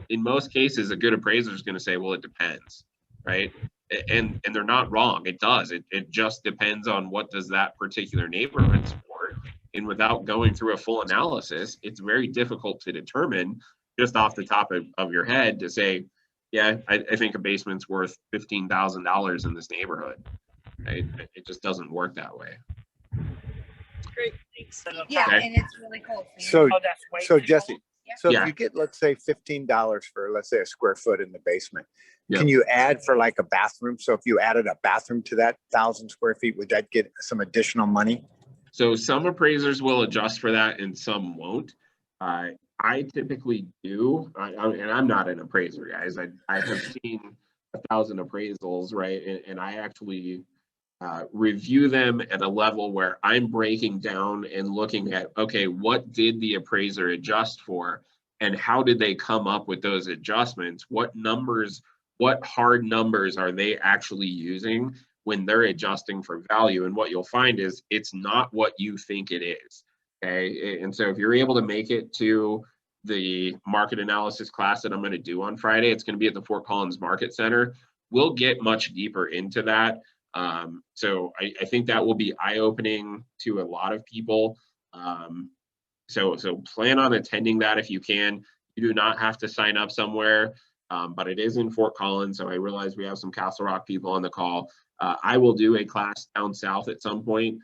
In most cases, a good appraiser is going to say, well, it depends, right? And they're not wrong. It does. It just depends on what does that particular neighborhood support. And without going through a full analysis, it's very difficult to determine just off the top of your head to say, yeah, I think a basement's worth $15,000 in this neighborhood. Right? It just doesn't work that way. Great, thanks. Yeah, Okay. and it's really cool. So Jesse, so Yeah. if you get, let's say, $15 for, let's say, a square foot in the basement, Yeah. can you add for like a bathroom? So if you added a bathroom to that 1,000 square feet, would that get some additional money? So some appraisers will adjust for that and some won't. I typically do, and I'm not an appraiser, guys. I have seen 1,000 appraisals, right? And I actually review them at a level where I'm breaking down and looking at, okay, what did the appraiser adjust for? And how did they come up with those adjustments? What numbers, what hard numbers are they actually using when they're adjusting for value? And what you'll find is it's not what you think it is. Okay. And so if you're able to make it to the market analysis class that I'm going to do on Friday, it's going to be at the Fort Collins Market Center. We'll get much deeper into that. So I think that will be eye-opening to a lot of people. So plan on attending that if you can. You do not have to sign up somewhere, but it is in Fort Collins. So I realize we have some Castle Rock people on the call. I will do a class down south at some point.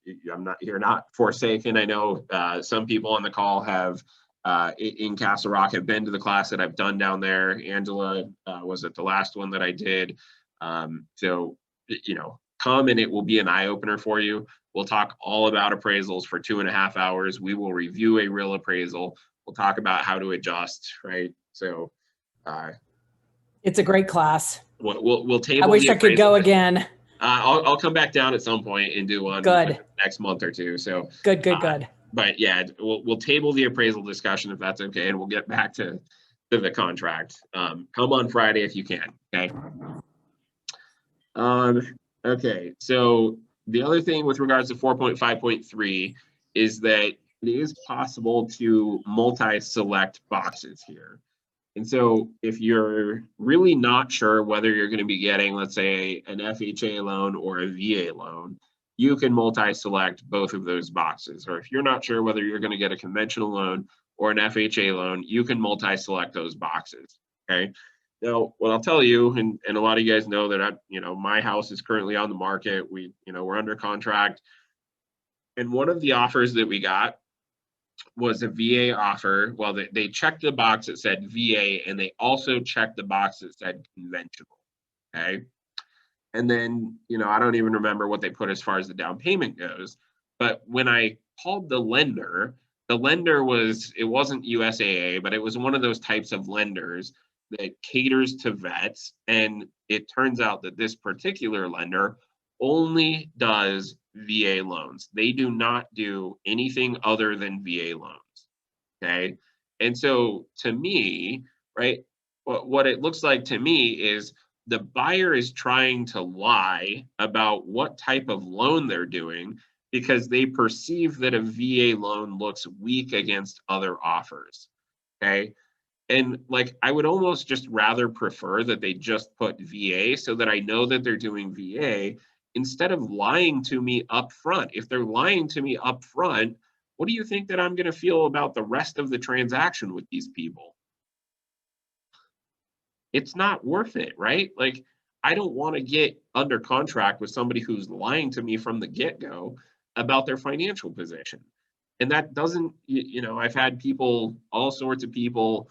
You're not forsaken. I know some people on the call have in Castle Rock have been to the class that I've done down there. Angela was at the last one that I did. So, come and it will be an eye opener for you. We'll talk all about appraisals for 2.5 hours. We will review a real appraisal. We'll talk about how to adjust, right? So It's a great class. We'll table. I wish I could go again. I'll come back down at some point and do one next month or two. So good. But yeah, we'll table the appraisal discussion if that's okay, and we'll get back to the contract. Come on Friday if you can. Okay. Okay. So the other thing with regards to 4.5.3 is that it is possible to multi-select boxes here. And so if you're really not sure whether you're going to be getting, let's say, an FHA loan or a VA loan, you can multi-select both of those boxes. Or if you're not sure whether you're going to get a conventional loan or an FHA loan, you can multi-select those boxes. Okay. Now, what I'll tell you, and a lot of you guys know that my house is currently on the market. We're under contract. And one of the offers that we got was a VA offer. Well, they checked the box that said VA, and they also checked the box that said conventional. Okay. And then, I don't even remember what they put as far as the down payment goes. But when I called the lender it wasn't USAA, but it was one of those types of lenders that caters to vets. And it turns out that this particular lender only does VA loans. They do not do anything other than VA loans. Okay. And so to me, right, what it looks like to me is the buyer is trying to lie about what type of loan they're doing because they perceive that a VA loan looks weak against other offers. Okay. And I would almost just rather prefer that they just put VA so that I know that they're doing VA instead of lying to me up front. If they're lying to me up front, what do you think that I'm going to feel about the rest of the transaction with these people? It's not worth it, right? I don't want to get under contract with somebody who's lying to me from the get-go about their financial position. And that doesn't, I've had all sorts of people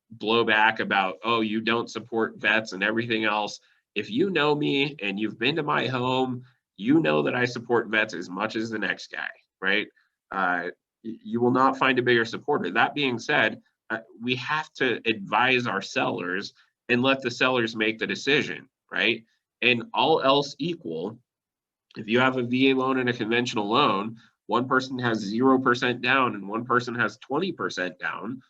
blow back about, oh, you don't support vets and everything else. If you know me and you've been to my home, you know that I support vets as much as the next guy, right? You will not find a bigger supporter. That being said, we have to advise our sellers and let the sellers make the decision, right? And all else equal, if you have a VA loan and a conventional loan, one person has 0% down and one person has 20% down,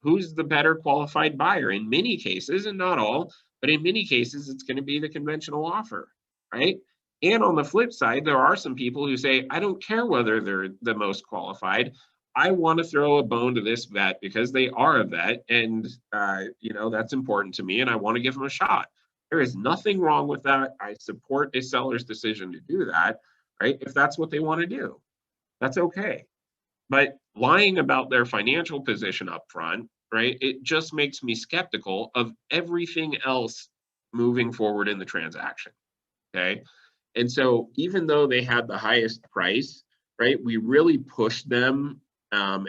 who's the better qualified buyer? In many cases, and not all, but in many cases, it's going to be the conventional offer, right? And on the flip side, there are some people who say, I don't care whether they're the most qualified. I want to throw a bone to this vet because they are a vet and, that's important to me and I want to give them a shot. There is nothing wrong with that. I support a seller's decision to do that, right? If that's what they want to do, that's okay. But lying about their financial position up front, right, it just makes me skeptical of everything else moving forward in the transaction, okay? And so even though they had the highest price, right, we really pushed them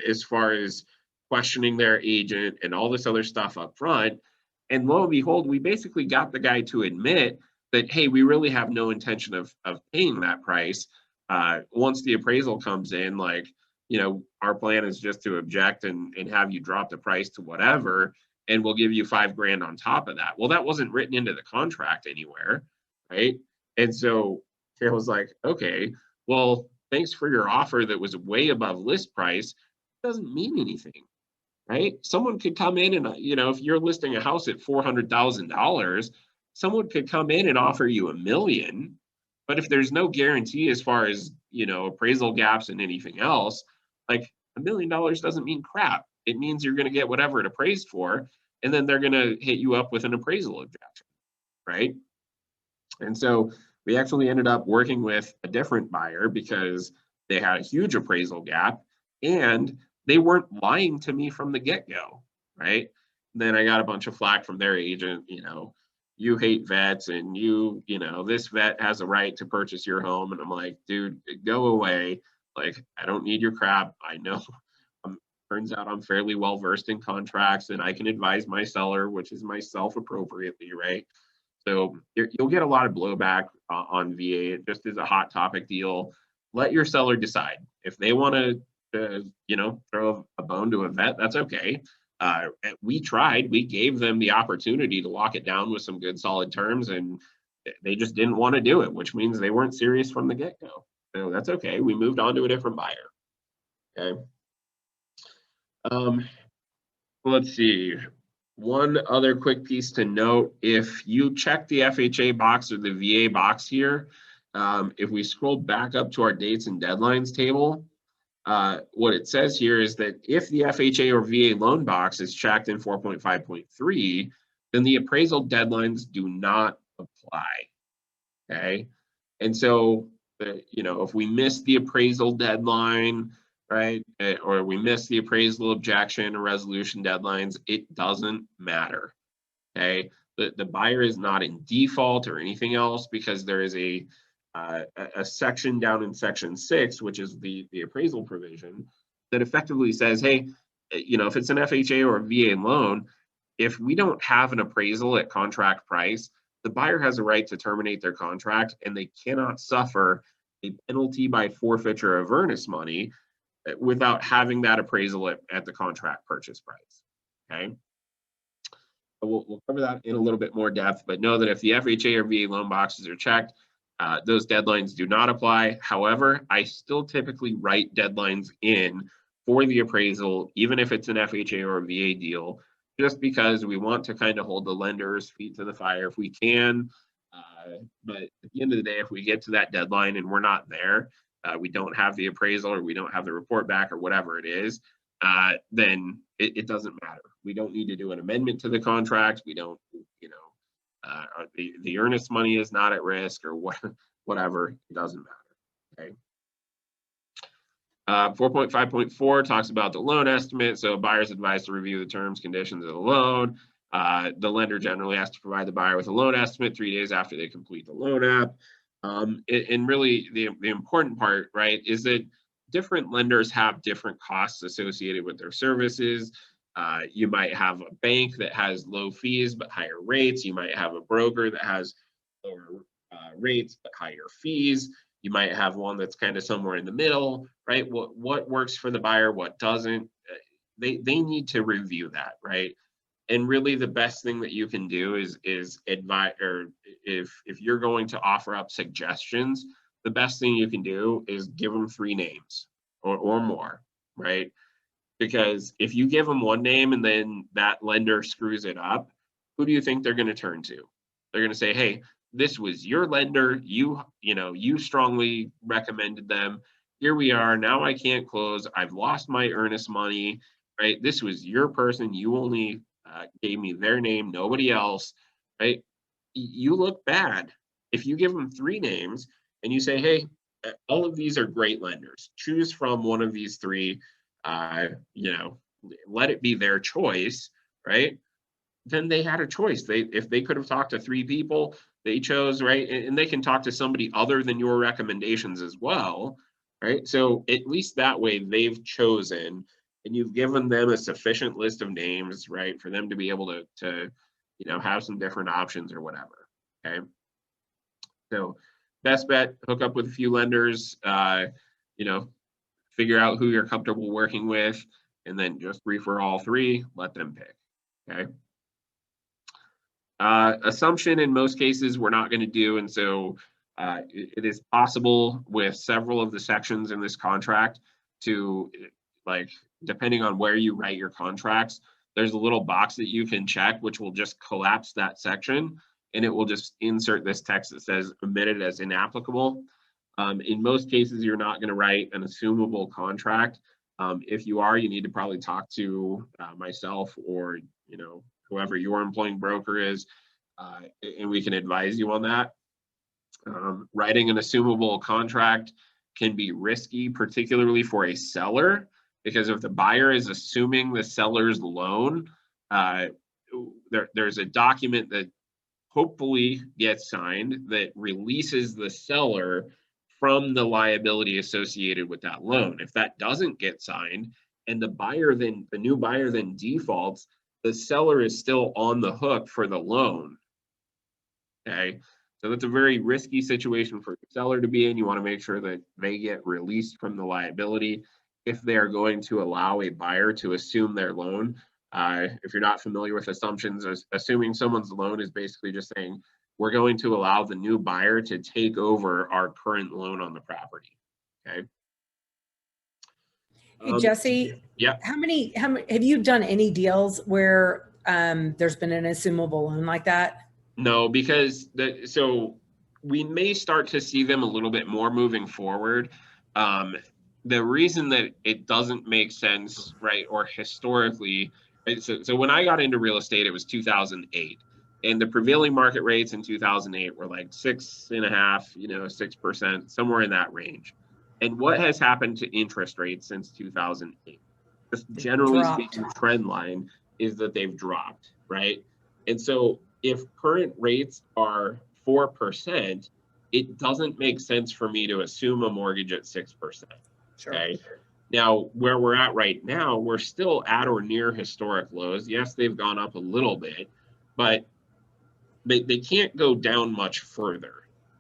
as far as questioning their agent and all this other stuff up front. And lo and behold, we basically got the guy to admit that, hey, we really have no intention of paying that price. Once the appraisal comes in, our plan is just to object and have you drop the price to whatever, and we'll give you $5,000 on top of that. Well, that wasn't written into the contract anywhere, right? And so I was like, okay, well, thanks for your offer that was way above list price. It doesn't mean anything, right? Someone could come in and, if you're listing a house at $400,000, someone could come in and offer you $1 million. But if there's no guarantee as far as, appraisal gaps and anything else, $1 million doesn't mean crap. It means you're going to get whatever it appraised for, and then they're going to hit you up with an appraisal objection, right? And so we actually ended up working with a different buyer because they had a huge appraisal gap and they weren't lying to me from the get-go, right? And then I got a bunch of flack from their agent, you hate vets and you know, this vet has a right to purchase your home. And I'm like, dude, go away. Like, I don't need your crap. I know. Turns out I'm fairly well versed in contracts and I can advise my seller, which is myself appropriately, right? So you'll get a lot of blowback on VA. It just is a hot topic deal. Let your seller decide. If they want to, you know, throw a bone to a vet, that's okay. We tried. We gave them the opportunity to lock it down with some good solid terms, and they just didn't want to do it, which means they weren't serious from the get-go. So that's okay. We moved on to a different buyer. Okay. Let's see. One other quick piece to note, if you check the FHA box or the VA box here, if we scroll back up to our dates and deadlines table, what it says here is that if the FHA or VA loan box is checked in 4.5.3, then the appraisal deadlines do not apply, okay? And so, you know, if we miss the appraisal deadline, right, or we miss the appraisal objection or resolution deadlines, it doesn't matter, okay? The buyer is not in default or anything else, because there is a section down in section 6, which is the appraisal provision, that effectively says, hey, you know, if it's an FHA or a VA loan, if we don't have an appraisal at contract price, the buyer has a right to terminate their contract, and they cannot suffer a penalty by forfeiture of earnest money without having that appraisal at the contract purchase price, okay? We'll cover that in a little bit more depth, but know that if the FHA or VA loan boxes are checked, those deadlines do not apply. However, I still typically write deadlines in for the appraisal, even if it's an FHA or a VA deal, just because we want to kind of hold the lender's feet to the fire if we can. But at the end of the day, if we get to that deadline and we're not there, we don't have the appraisal or we don't have the report back or whatever it is, then it doesn't matter. We don't need to do an amendment to the contract. We don't, you know, the earnest money is not at risk or whatever. It doesn't matter. Okay. 4.5.4 talks about the loan estimate. So buyer's advised to review the terms, conditions of the loan. The lender generally has to provide the buyer with a loan estimate 3 days after they complete the loan app. And really the important part, right, is that different lenders have different costs associated with their services. You might have a bank that has low fees but higher rates. You might have a broker that has lower rates but higher fees. You might have one that's kind of somewhere in the middle, right? What works for the buyer, what doesn't? They need to review that, right? And really the best thing that you can do is advise, or if you're going to offer up suggestions, the best thing you can do is give them 3 names or more, right? Because if you give them one name and then that lender screws it up, who do you think they're going to turn to? They're going to say, hey, this was your lender. You know, you strongly recommended them. Here we are. Now I can't close. I've lost my earnest money, right? This was your person. You only gave me their name, nobody else, right? You look bad. If you give them 3 names and you say, hey, all of these are great lenders. Choose from one of these 3, you know, let it be their choice, right? Then they had a choice. If they could have talked to 3 people, they chose, right? And they can talk to somebody other than your recommendations as well, right? So at least that way they've chosen, and you've given them a sufficient list of names, right, for them to be able to you know, have some different options or whatever, okay? So best bet, hook up with a few lenders, you know, figure out who you're comfortable working with, and then just refer all 3, let them pick, okay? Assumption in most cases we're not going to do, and so it is possible with several of the sections in this contract to, like, depending on where you write your contracts, there's a little box that you can check which will just collapse that section, and it will just insert this text that says omitted as inapplicable. In most cases, you're not going to write an assumable contract. If you are, you need to probably talk to myself or, you know, whoever your employing broker is, and we can advise you on that. Writing an assumable contract can be risky, particularly for a seller, because if the buyer is assuming the seller's loan, there's a document that hopefully gets signed that releases the seller from the liability associated with that loan. If that doesn't get signed and the new buyer then defaults, the seller is still on the hook for the loan. Okay, so that's a very risky situation for the seller to be in. You want to make sure that they get released from the liability if they're going to allow a buyer to assume their loan. If you're not familiar with assumptions, assuming someone's loan is basically just saying, we're going to allow the new buyer to take over our current loan on the property. Okay. Hey, Jesse, yeah. how many, have you done any deals where there's been an assumable loan like that? No, because so we may start to see them a little bit more moving forward. The reason that it doesn't make sense, right, or historically, right, so when I got into real estate, it was 2008, and the prevailing market rates in 2008 were like 6.5%, 6%, somewhere in that range. And what has happened to interest rates since 2008? Just generally speaking, trend line is that they've dropped, right? And so if current rates are 4%, it doesn't make sense for me to assume a mortgage at 6%. Sure. Okay. Now, where we're at right now, we're still at or near historic lows. Yes, they've gone up a little bit, but they can't go down much further,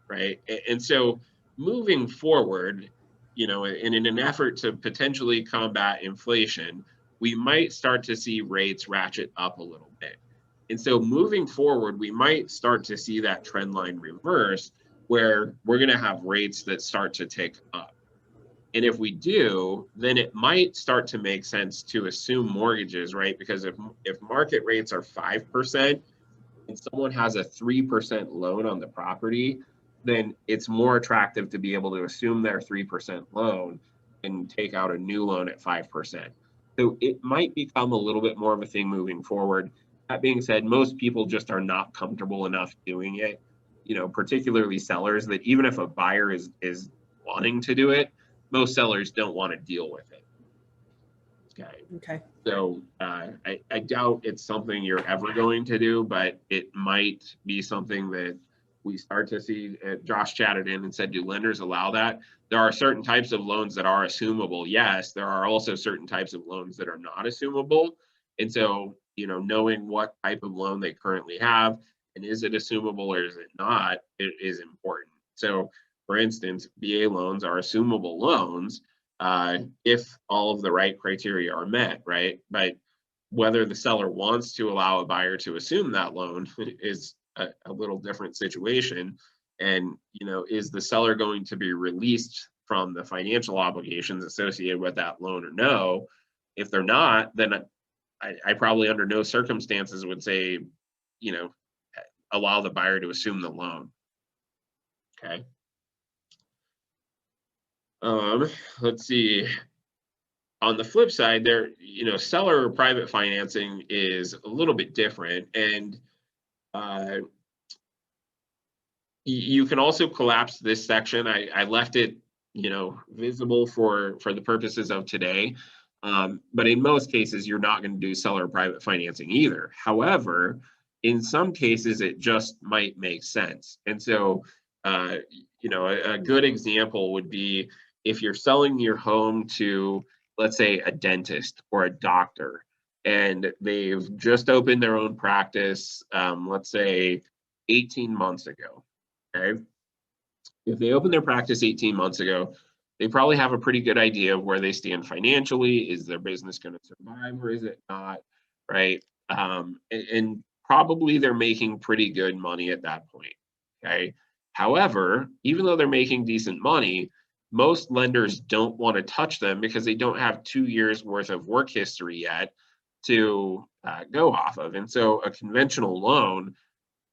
right? And so moving forward, and in an effort to potentially combat inflation, we might start to see rates ratchet up a little bit. And so moving forward, we might start to see that trend line reverse where we're going to have rates that start to tick up. And if we do, then it might start to make sense to assume mortgages, right? Because if market rates are 5% and someone has a 3% loan on the property, then it's more attractive to be able to assume their 3% loan and take out a new loan at 5%. So it might become a little bit more of a thing moving forward. That being said, most people just are not comfortable enough doing it, particularly sellers, that even if a buyer is wanting to do it, most sellers don't want to deal with it. Okay. So I doubt it's something you're ever going to do, but it might be something that we start to see. Josh chatted in and said, do lenders allow that? There are certain types of loans that are assumable. Yes, there are also certain types of loans that are not assumable. And so, knowing what type of loan they currently have and is it assumable or is it not, it is important. So, for instance, VA loans are assumable loans if all of the right criteria are met, right? But whether the seller wants to allow a buyer to assume that loan is a little different situation. And, is the seller going to be released from the financial obligations associated with that loan or no? If they're not, then I probably under no circumstances would say, allow the buyer to assume the loan. Okay. Let's see. On the flip side, there, seller or private financing is a little bit different, and you can also collapse this section. I left it, visible for the purposes of today, but in most cases, you're not going to do seller or private financing either. However, in some cases, it just might make sense, and so a good example would be if you're selling your home to, let's say, a dentist or a doctor, and they've just opened their own practice, let's say 18 months ago, okay? If they opened their practice 18 months ago, they probably have a pretty good idea of where they stand financially. Is their business going to survive or is it not, right? And probably they're making pretty good money at that point, okay? However, even though they're making decent money, most lenders don't want to touch them because they don't have 2 years worth of work history yet to go off of. And so a conventional loan,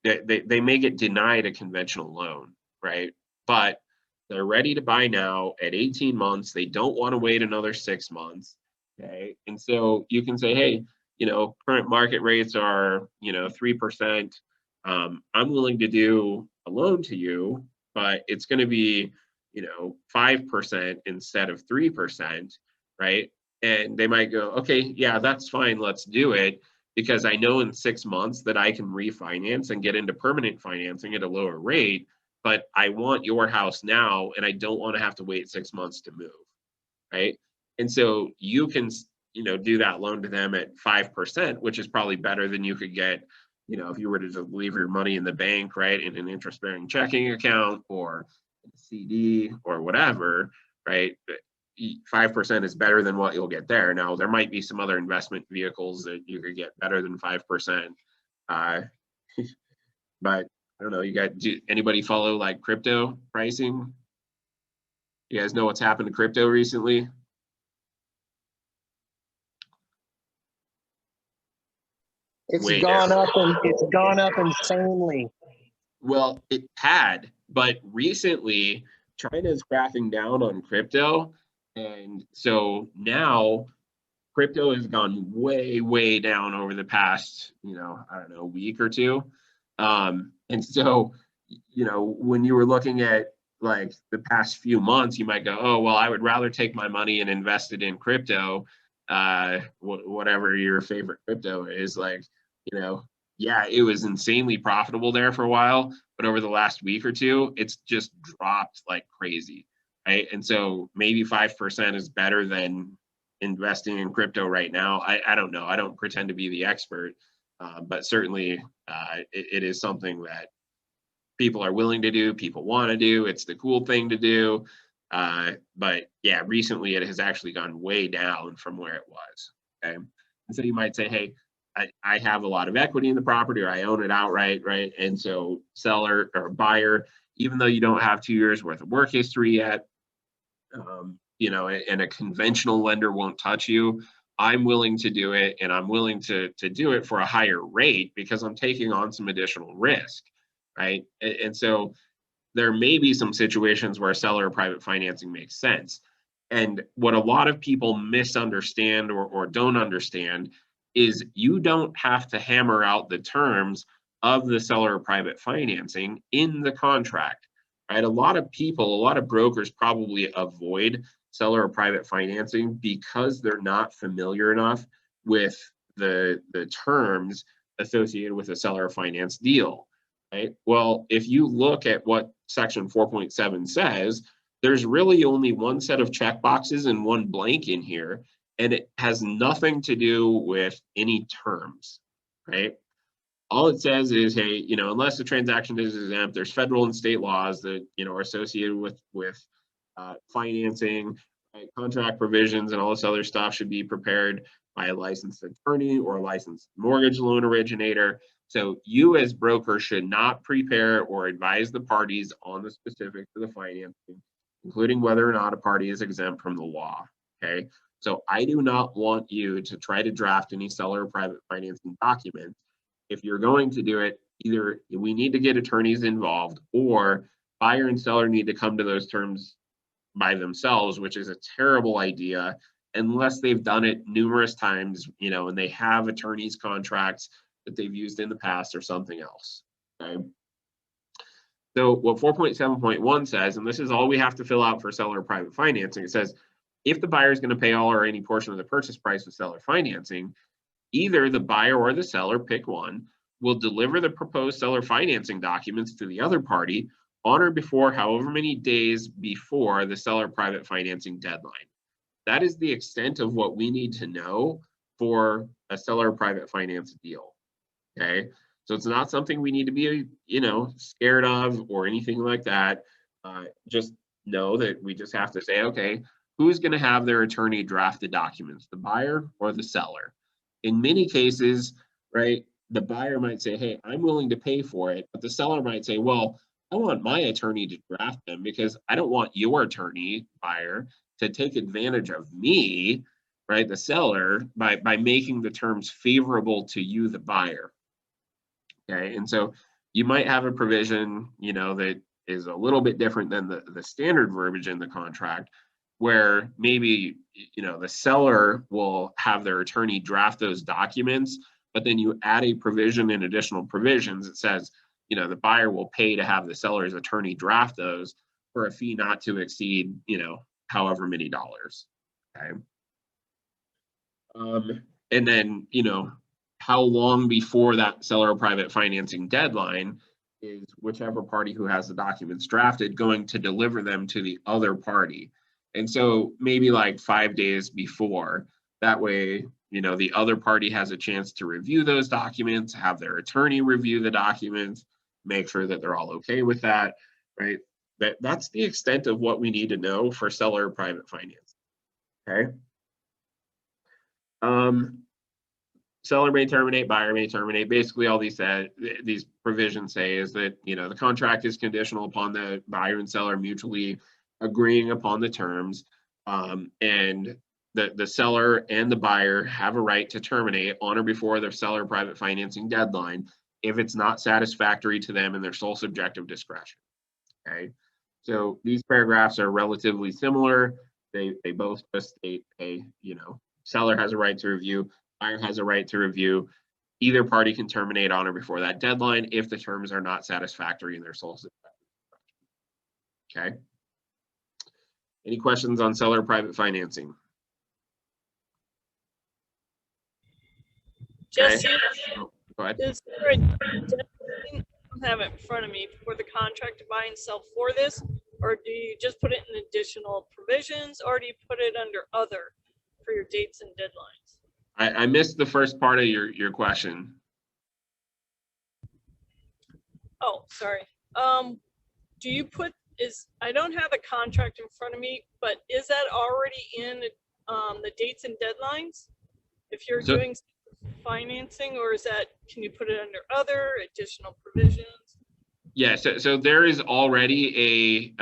they may get denied a conventional loan, right? But they're ready to buy now at 18 months. They don't want to wait another 6 months, okay? And so you can say, hey, current market rates are, 3%. I'm willing to do a loan to you, but it's going to be 5% instead of 3%, right? And they might go, okay, yeah, that's fine, let's do it. because I know in 6 months that I can refinance and get into permanent financing at a lower rate, but I want your house now and I don't want to have to wait 6 months to move, right? And so you can, do that loan to them at 5%, which is probably better than you could get, if you were to just leave your money in the bank, right, in an interest-bearing checking account or a CD or whatever, right? 5% is better than what you'll get there. Now, there might be some other investment vehicles that you could get better than 5%. But I don't know, anybody follow like crypto pricing? You guys know what's happened to crypto recently? It's Way gone down. up and it's gone up insanely. Well, it had, but recently China's cracking down on crypto. And so now crypto has gone way, way down over the past, I don't know, week or two. And so, when you were looking at like the past few months, you might go, oh, well, I would rather take my money and invest it in crypto, whatever your favorite crypto is. Like, yeah, it was insanely profitable there for a while, but over the last week or two, it's just dropped like crazy, right? And so maybe 5% is better than investing in crypto right now. I don't know. I don't pretend to be the expert, but certainly it is something that people are willing to do, people want to do. It's the cool thing to do. But yeah, recently it has actually gone way down from where it was. Okay. And so you might say, hey, I have a lot of equity in the property or I own it outright, right? And so seller or buyer, even though you don't have 2 years worth of work history yet, and a conventional lender won't touch you, I'm willing to do it, and I'm willing to do it for a higher rate because I'm taking on some additional risk, right? And so there may be some situations where seller or private financing makes sense. And what a lot of people misunderstand or don't understand is you don't have to hammer out the terms of the seller or private financing in the contract, right? A lot of brokers probably avoid seller or private financing because they're not familiar enough with the terms associated with a seller finance deal, right? Well, if you look at what section 4.7 says, there's really only one set of checkboxes and one blank in here, and it has nothing to do with any terms, right? All it says is, hey, unless the transaction is exempt, there's federal and state laws that, are associated with financing, right? Contract provisions and all this other stuff should be prepared by a licensed attorney or a licensed mortgage loan originator. So you as broker should not prepare or advise the parties on the specifics of the financing, including whether or not a party is exempt from the law, okay? So I do not want you to try to draft any seller or private financing document. If you're going to do it, either we need to get attorneys involved or buyer and seller need to come to those terms by themselves, which is a terrible idea unless they've done it numerous times, and they have attorneys contracts that they've used in the past or something else, okay? So what 4.7.1 says, and this is all we have to fill out for seller or private financing, it says, if the buyer is going to pay all or any portion of the purchase price with seller financing, either the buyer or the seller, pick one, will deliver the proposed seller financing documents to the other party on or before however many days before the seller private financing deadline. That is the extent of what we need to know for a seller private finance deal, okay? So it's not something we need to be, scared of or anything like that. Just know that we just have to say, okay, who's going to have their attorney draft the documents, the buyer or the seller? In many cases, right, the buyer might say, hey, I'm willing to pay for it, but the seller might say, well, I want my attorney to draft them because I don't want your attorney, buyer, to take advantage of me, right, the seller, by making the terms favorable to you, the buyer. Okay, and so you might have a provision, that is a little bit different than the standard verbiage in the contract, where maybe, the seller will have their attorney draft those documents, but then you add a provision in additional provisions that says, the buyer will pay to have the seller's attorney draft those for a fee not to exceed, however many dollars, okay? And then, how long before that seller private financing deadline is whichever party who has the documents drafted going to deliver them to the other party. And so maybe like 5 days before, that way, you know, the other party has a chance to review those documents, have their attorney review the documents, make sure that they're all okay with that, right? That's the extent of what we need to know for seller private finance. Okay. Seller may terminate, buyer may terminate. Basically, all these provisions say is that, you know, the contract is conditional upon the buyer and seller mutually agreeing upon the terms, and the seller and the buyer have a right to terminate on or before their seller private financing deadline if it's not satisfactory to them in their sole subjective discretion. Okay, so these paragraphs are relatively similar. They both just state, a, you know, seller has a right to review, buyer has a right to review. Either party can terminate on or before that deadline if the terms are not satisfactory in their sole subjective discretion. Okay. Any questions on seller private financing? Jesse, Oh, go ahead. is there a deadline? I don't have it in front of me for the contract to buy and sell for this, or do you just put it in additional provisions, or do you put it under other for your dates and deadlines? I missed the first part of your question. Oh, sorry. Do you put, I don't have the contract in front of me, but is that already in the dates and deadlines? If you're doing financing, or is that, can you put it under other additional provisions? Yeah, so there is already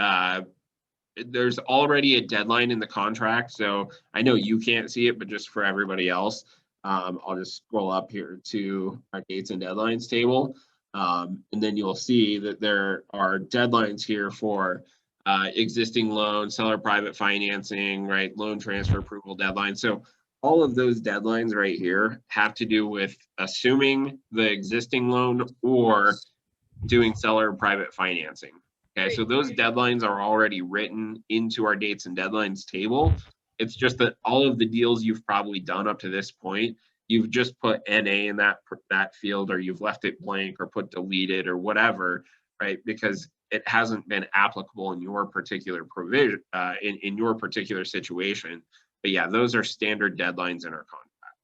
there's already a deadline in the contract. So I know you can't see it, but just for everybody else, I'll just scroll up here to our dates and deadlines table. And then you'll see that there are deadlines here for existing loans, seller private financing, right? Loan transfer approval deadline. So all of those deadlines right here have to do with assuming the existing loan or doing seller private financing. Okay, so those deadlines are already written into our dates and deadlines table. It's just that all of the deals you've probably done up to this point, you've just put NA in that field, or you've left it blank or put deleted or whatever, right? Because it hasn't been applicable in your particular provision, in your particular situation. But yeah, those are standard deadlines in our contract.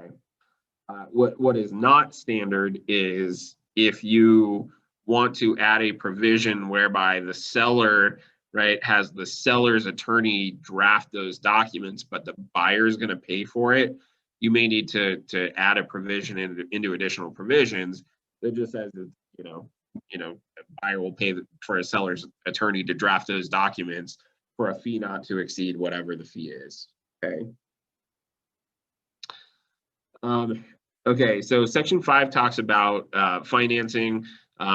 Okay. What is not standard is if you want to add a provision whereby the seller, right, has the seller's attorney draft those documents, but the buyer is going to pay for it. You may need to add a provision into additional provisions that just says, you know, buyer will pay for a seller's attorney to draft those documents for a fee not to exceed whatever the fee is. Okay. Okay, so Section 5 talks about financing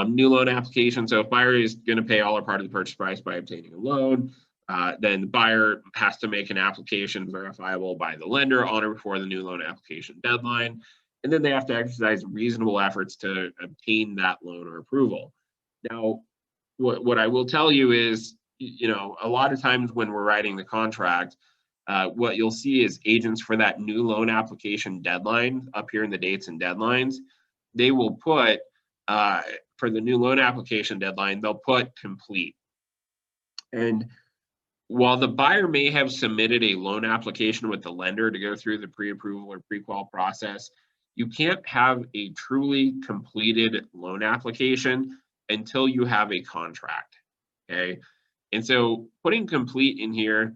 new loan application. So if buyer is going to pay all or part of the purchase price by obtaining a loan, then the buyer has to make an application verifiable by the lender on or before the new loan application deadline. And then they have to exercise reasonable efforts to obtain that loan or approval. Now, what I will tell you is, you know, a lot of times when we're writing the contract, what you'll see is agents for that new loan application deadline up here in the dates and deadlines, they will put, for the new loan application deadline, they'll put complete. And while the buyer may have submitted a loan application with the lender to go through the pre-approval or pre-qual process, you can't have a truly completed loan application until you have a contract, okay? And so putting complete in here,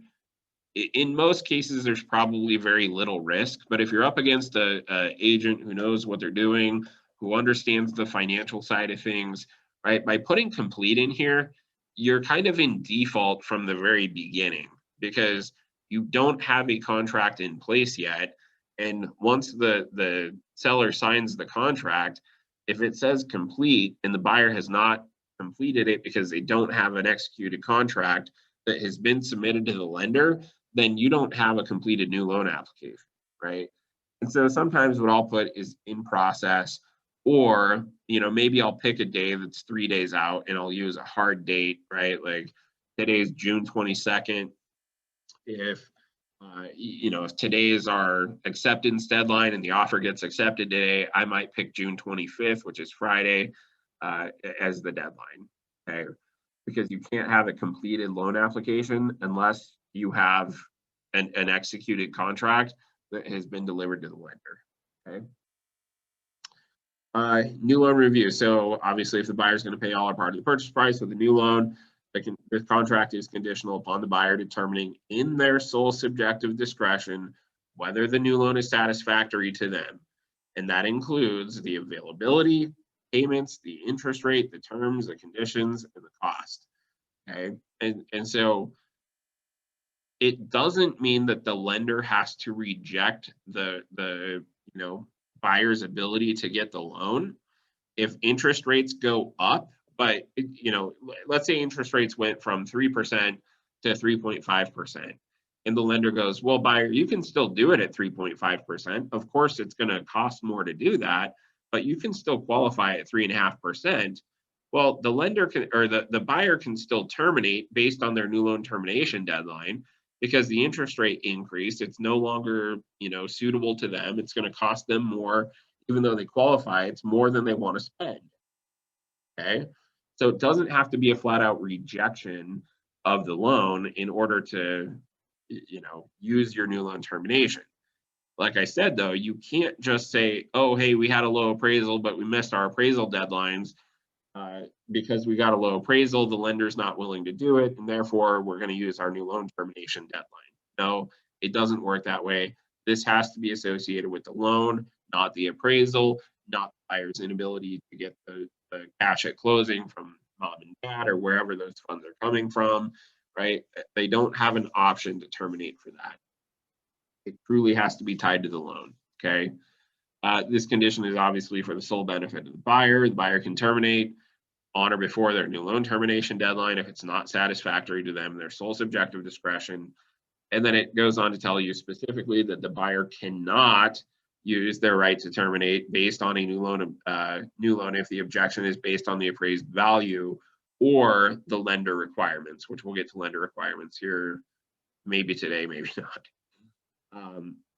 in most cases, there's probably very little risk, but if you're up against a agent who knows what they're doing, who understands the financial side of things, right? By putting complete in here, you're kind of in default from the very beginning because you don't have a contract in place yet. And once the seller signs the contract, if it says complete and the buyer has not completed it because they don't have an executed contract that has been submitted to the lender, then you don't have a completed new loan application, right? And so sometimes what I'll put is in process, or, you know, maybe I'll pick a day that's 3 days out and I'll use a hard date, right? Like today's June 22nd. If You know, if today is our acceptance deadline and the offer gets accepted today, I might pick June 25th, which is Friday, as the deadline. Okay, because you can't have a completed loan application unless you have an executed contract that has been delivered to the lender. Okay. New loan review. So obviously, if the buyer is going to pay all or part of the purchase price with a new loan, the contract is conditional upon the buyer determining in their sole subjective discretion whether the new loan is satisfactory to them. And that includes the availability, payments, the interest rate, the terms, the conditions, and the cost. Okay. And so it doesn't mean that the lender has to reject the buyer's ability to get the loan. If interest rates go up, but let's say interest rates went from 3% to 3.5%, and the lender goes, well, buyer, you can still do it at 3.5%. Of course, it's going to cost more to do that, but you can still qualify at 3.5%. Well, the lender can, or the buyer can still terminate based on their new loan termination deadline, because the interest rate increased. It's no longer, suitable to them. It's going to cost them more, even though they qualify. It's more than they want to spend. Okay, so it doesn't have to be a flat out rejection of the loan in order to, use your new loan termination. Like I said, though, you can't just say, oh, hey, we had a low appraisal, but we missed our appraisal deadlines. Because we got a low appraisal, the lender's not willing to do it, and therefore we're going to use our new loan termination deadline. No, it doesn't work that way. This has to be associated with the loan, not the appraisal, not the buyer's inability to get the cash at closing from mom and dad or wherever those funds are coming from, right? They don't have an option to terminate for that. It truly has to be tied to the loan, okay? This condition is obviously for the sole benefit of the buyer. The buyer can terminate on or before their new loan termination deadline if it's not satisfactory to them, their sole subjective discretion. And then it goes on to tell you specifically that the buyer cannot use their right to terminate based on a new loan if the objection is based on the appraised value or the lender requirements, which we'll get to lender requirements here maybe today, maybe not.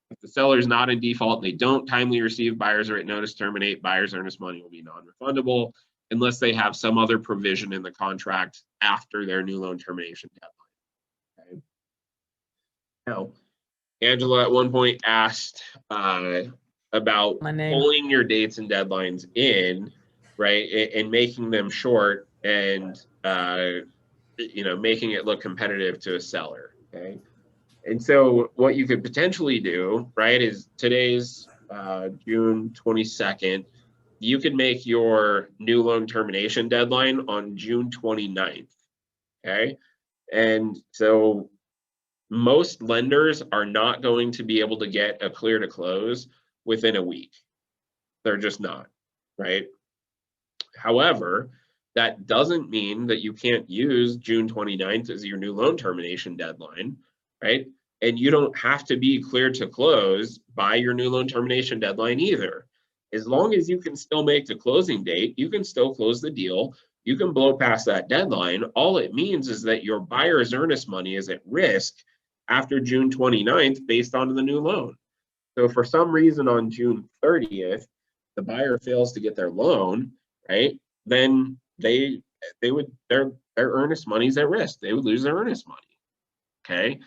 If the seller is not in default, they don't timely receive buyer's written notice to terminate, buyer's earnest money will be non-refundable unless they have some other provision in the contract after their new loan termination deadline. Okay. Now, Angela at one point asked about pulling your dates and deadlines in, right, and making them short and making it look competitive to a seller. Okay. And so what you could potentially do, right, is today's June 22nd, you could make your new loan termination deadline on June 29th, okay? And so most lenders are not going to be able to get a clear to close within a week. They're just not, right? However, that doesn't mean that you can't use June 29th as your new loan termination deadline, right? And you don't have to be clear to close by your new loan termination deadline either. As long as you can still make the closing date, you can still close the deal. You can blow past that deadline. All it means is that your buyer's earnest money is at risk after June 29th based on the new loan. So if for some reason on June 30th, the buyer fails to get their loan, right, then their earnest money is at risk. They would lose their earnest money, okay?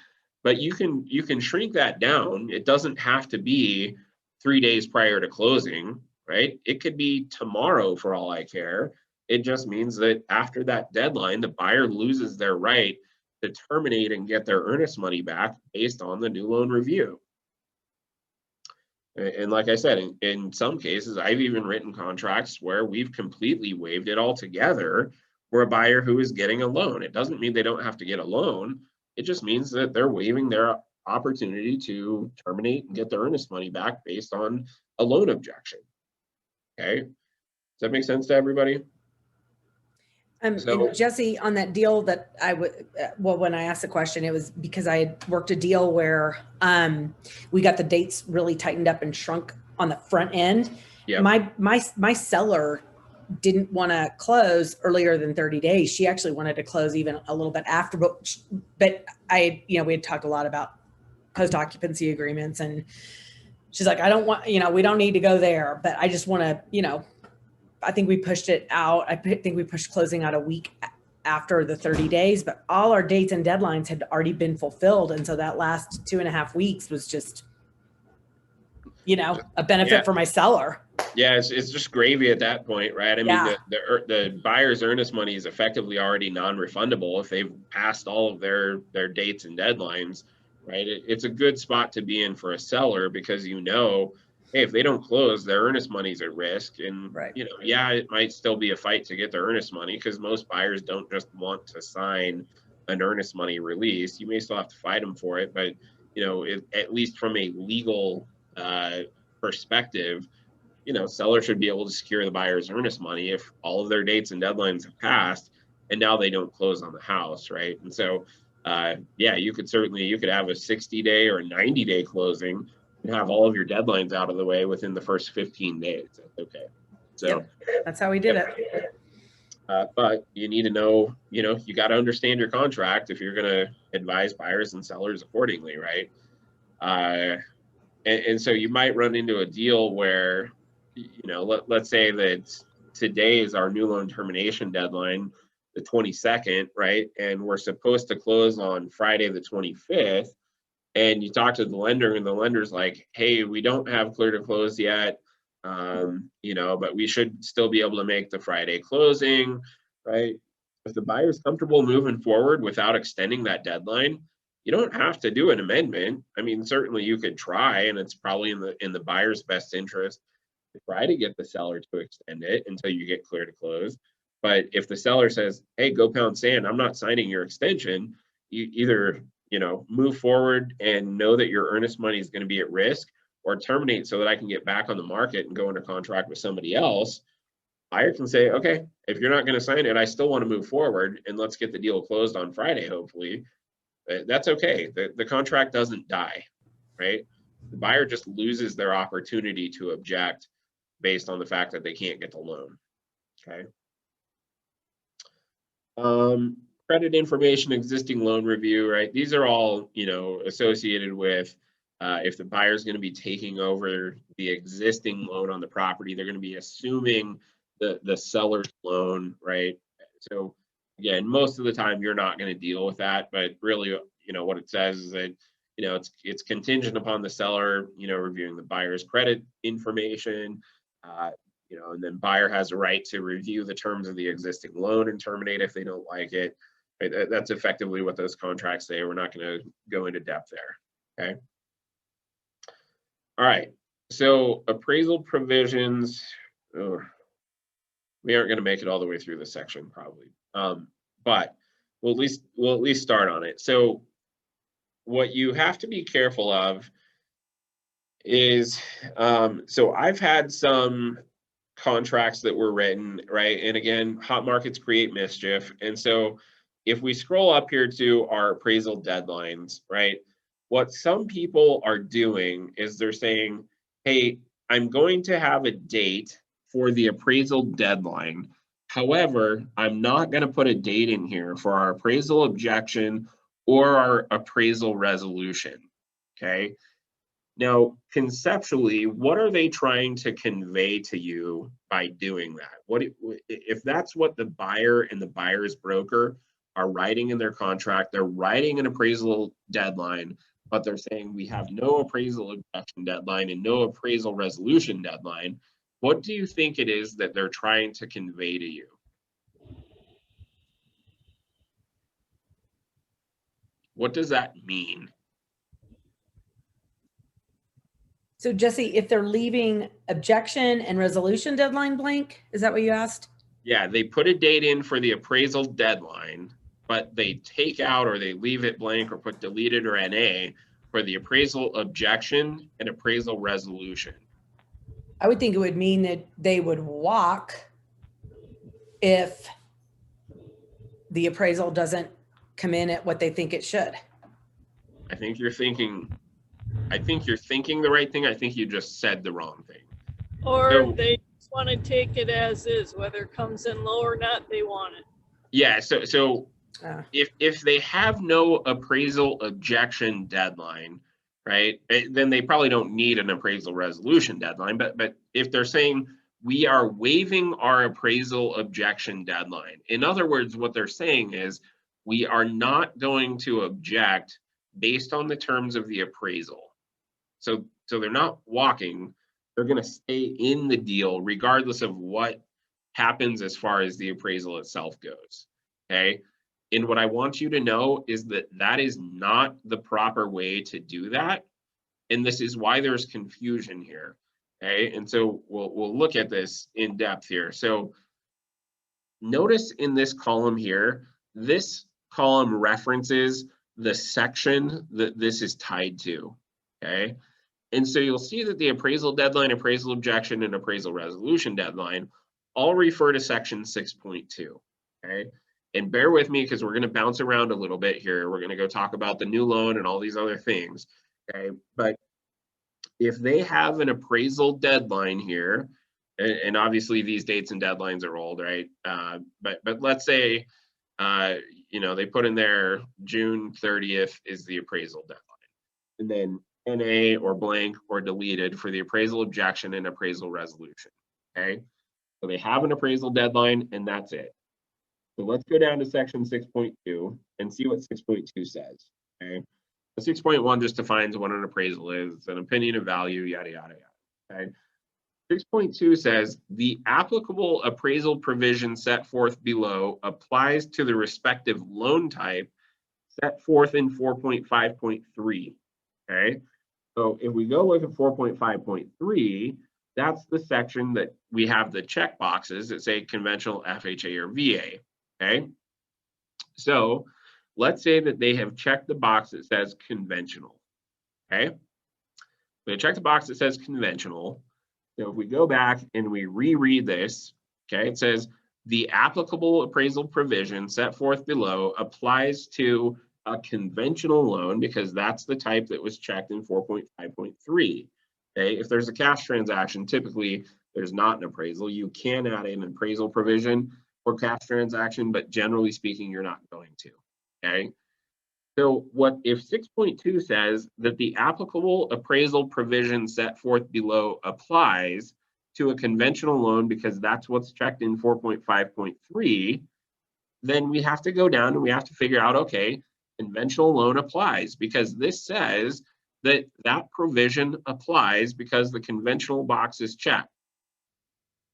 But you can shrink that down. It doesn't have to be 3 days prior to closing, right? It could be tomorrow for all I care. It just means that after that deadline, the buyer loses their right to terminate and get their earnest money back based on the new loan review. And like I said, in some cases, I've even written contracts where we've completely waived it altogether for a buyer who is getting a loan. It doesn't mean they don't have to get a loan. It just means that they're waiving their opportunity to terminate and get their earnest money back based on a loan objection. Okay, does that make sense to everybody? And Jesse, on that deal that when I asked the question, it was because I had worked a deal where we got the dates really tightened up and shrunk on the front end. Yep. My seller didn't want to close earlier than 30 days. She actually wanted to close even a little bit after, but we had talked a lot about post occupancy agreements. And she's like, I don't want, we don't need to go there, but I just want to, I think we pushed it out. I think we pushed closing out a week after the 30 days, but all our dates and deadlines had already been fulfilled. And so that last 2.5 weeks was just, a benefit for my seller. Yeah, it's just gravy at that point, right? I mean, the buyer's earnest money is effectively already non-refundable if they've passed all of their dates and deadlines, right? It's a good spot to be in for a seller because hey, if they don't close, their earnest money's at risk. And, it might still be a fight to get their earnest money because most buyers don't just want to sign an earnest money release. You may still have to fight them for it, but, at least from a legal perspective, seller should be able to secure the buyer's earnest money if all of their dates and deadlines have passed and now they don't close on the house, right? And so, you could have a 60-day or a 90-day closing and have all of your deadlines out of the way within the first 15 days. That's okay. So that's how we did it. But you need to know, you got to understand your contract if you're going to advise buyers and sellers accordingly, right? And so you might run into a deal where, let's say that today is our new loan termination deadline, the 22nd, right? And we're supposed to close on Friday, the 25th. And you talk to the lender and the lender's like, hey, we don't have clear to close yet, but we should still be able to make the Friday closing, right? If the buyer's comfortable moving forward without extending that deadline, you don't have to do an amendment. I mean, certainly you could try, and it's probably in the buyer's best interest to try to get the seller to extend it until you get clear to close. But if the seller says, hey, go pound sand, I'm not signing your extension, you either move forward and know that your earnest money is going to be at risk, or terminate so that I can get back on the market and go into contract with somebody else. Buyer can say, okay, if you're not going to sign it, I still want to move forward and let's get the deal closed on Friday, hopefully. That's okay. The contract doesn't die, right? The buyer just loses their opportunity to object based on the fact that they can't get the loan, okay? Credit information, existing loan review, right? These are all, associated with if the buyer is going to be taking over the existing loan on the property, they're going to be assuming the seller's loan, right? So again, most of the time you're not going to deal with that, but really, what it says is that, it's contingent upon the seller, reviewing the buyer's credit information, and then buyer has a right to review the terms of the existing loan and terminate if they don't like it. Right? That's effectively what those contracts say. We're not going to go into depth there. Okay. All right. So appraisal provisions. We aren't going to make it all the way through this section probably, but we'll at least start on it. So what you have to be careful of is, so I've had some contracts that were written, right? And again, hot markets create mischief. And so if we scroll up here to our appraisal deadlines, right? What some people are doing is they're saying, hey, I'm going to have a date for the appraisal deadline. However, I'm not going to put a date in here for our appraisal objection or our appraisal resolution, okay? Now, conceptually, what are they trying to convey to you by doing that? If that's what the buyer and the buyer's broker are writing in their contract, they're writing an appraisal deadline, but they're saying we have no appraisal objection deadline and no appraisal resolution deadline. What do you think it is that they're trying to convey to you? What does that mean? So Jesse, if they're leaving objection and resolution deadline blank, is that what you asked? Yeah, they put a date in for the appraisal deadline, but they take out or they leave it blank or put deleted or NA for the appraisal objection and appraisal resolution. I would think it would mean that they would walk if the appraisal doesn't come in at what they think it should. I think you're thinking the right thing. I think you just said the wrong thing. Or they just want to take it as is, whether it comes in low or not, they want it. Yeah, so if they have no appraisal objection deadline, right? Then they probably don't need an appraisal resolution deadline. But if they're saying we are waiving our appraisal objection deadline, in other words, what they're saying is we are not going to object based on the terms of the appraisal. So they're not walking, they're going to stay in the deal regardless of what happens as far as the appraisal itself goes. Okay. And what I want you to know is that that is not the proper way to do that. And this is why there's confusion here. Okay. And so we'll look at this in depth here. So notice in this column here, this column references the section that this is tied to. Okay. And so you'll see that the appraisal deadline, appraisal objection, and appraisal resolution deadline all refer to section 6.2, okay? And bear with me because we're going to bounce around a little bit here. We're going to go talk about the new loan and all these other things, okay? But if they have an appraisal deadline here, and obviously these dates and deadlines are old, right? But let's say, they put in there June 30th is the appraisal deadline. And then NA or blank or deleted for the appraisal objection and appraisal resolution, okay? So they have an appraisal deadline and that's it. So let's go down to section 6.2 and see what 6.2 says, okay? So 6.1 just defines what an appraisal is. It's an opinion of value, yada, yada, yada, okay? 6.2 says the applicable appraisal provision set forth below applies to the respective loan type set forth in 4.5.3, okay? So if we go look at 4.5.3, that's the section that we have the check boxes that say conventional, FHA, or VA, okay? So let's say that they have checked the box that says conventional, okay? They check the box that says conventional. So if we go back and we reread this, okay, it says the applicable appraisal provision set forth below applies to a conventional loan because that's the type that was checked in 4.5.3. Okay, if there's a cash transaction, typically there's not an appraisal. You can add an appraisal provision for cash transaction, but generally speaking, you're not going to. Okay, so what if 6.2 says that the applicable appraisal provision set forth below applies to a conventional loan because that's what's checked in 4.5.3, then we have to go down and we have to figure out, okay, conventional loan applies because this says that that provision applies because the conventional box is checked.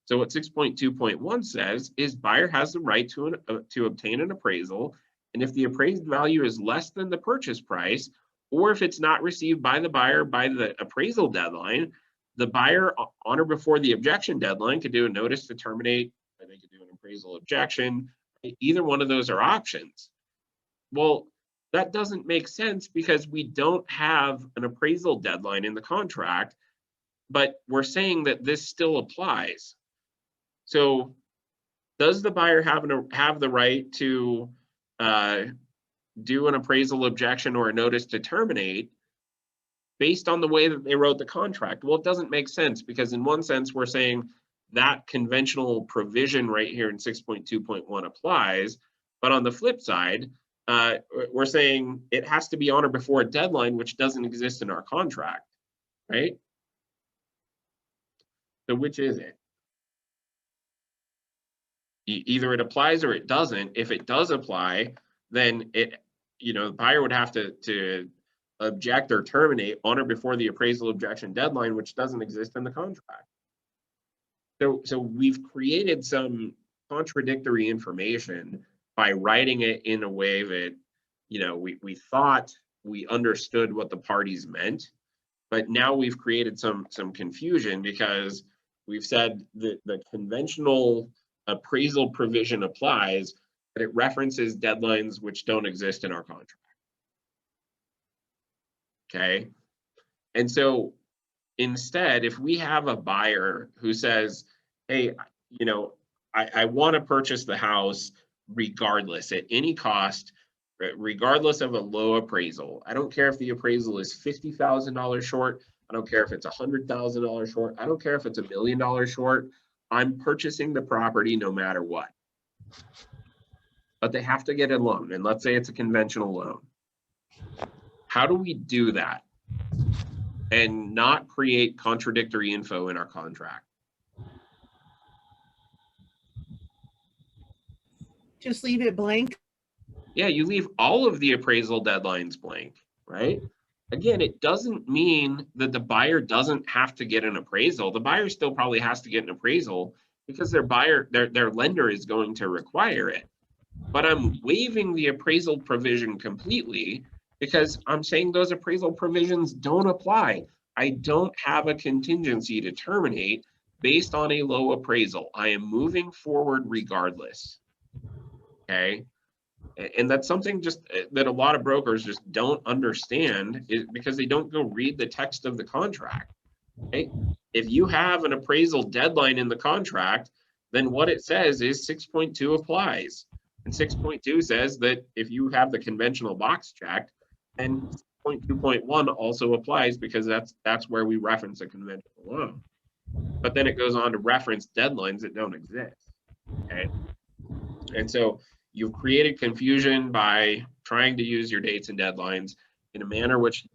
So what 6.2.1 says is buyer has the right to obtain an appraisal, and if the appraised value is less than the purchase price, or if it's not received by the buyer by the appraisal deadline, the buyer on or before the objection deadline could do a notice to terminate, or they could do an appraisal objection. Either one of those are options. Well, that doesn't make sense because we don't have an appraisal deadline in the contract, but we're saying that this still applies. So does the buyer have the right to do an appraisal objection or a notice to terminate based on the way that they wrote the contract? Well, it doesn't make sense because in one sense, we're saying that conventional provision right here in 6.2.1 applies, but on the flip side, we're saying it has to be on or before a deadline, which doesn't exist in our contract, right? So which is it? Either it applies or it doesn't. If it does apply, then the buyer would have to object or terminate on or before the appraisal objection deadline, which doesn't exist in the contract. So we've created some contradictory information by writing it in a way that, we thought we understood what the parties meant, but now we've created some confusion because we've said that the conventional appraisal provision applies, but it references deadlines which don't exist in our contract. Okay. And so instead, if we have a buyer who says, hey, I want to purchase the house regardless, at any cost, regardless of a low appraisal. I don't care if the appraisal is $50,000 short. I don't care if it's $100,000 short. I don't care if it's $1 million short. I'm purchasing the property no matter what. But they have to get a loan. And let's say it's a conventional loan. How do we do that? and not create contradictory info in our contract. Just leave it blank. Yeah, you leave all of the appraisal deadlines blank, right? Again, it doesn't mean that the buyer doesn't have to get an appraisal. The buyer still probably has to get an appraisal because their lender is going to require it. But I'm waiving the appraisal provision completely because I'm saying those appraisal provisions don't apply. I don't have a contingency to terminate based on a low appraisal. I am moving forward regardless. Okay. And that's something just that a lot of brokers just don't understand because they don't go read the text of the contract. Okay? If you have an appraisal deadline in the contract, then what it says is 6.2 applies. And 6.2 says that if you have the conventional box checked, then 6.2.1 also applies because that's where we reference a conventional loan. But then it goes on to reference deadlines that don't exist. Okay? And so you've created confusion by trying to use your dates and deadlines in a manner which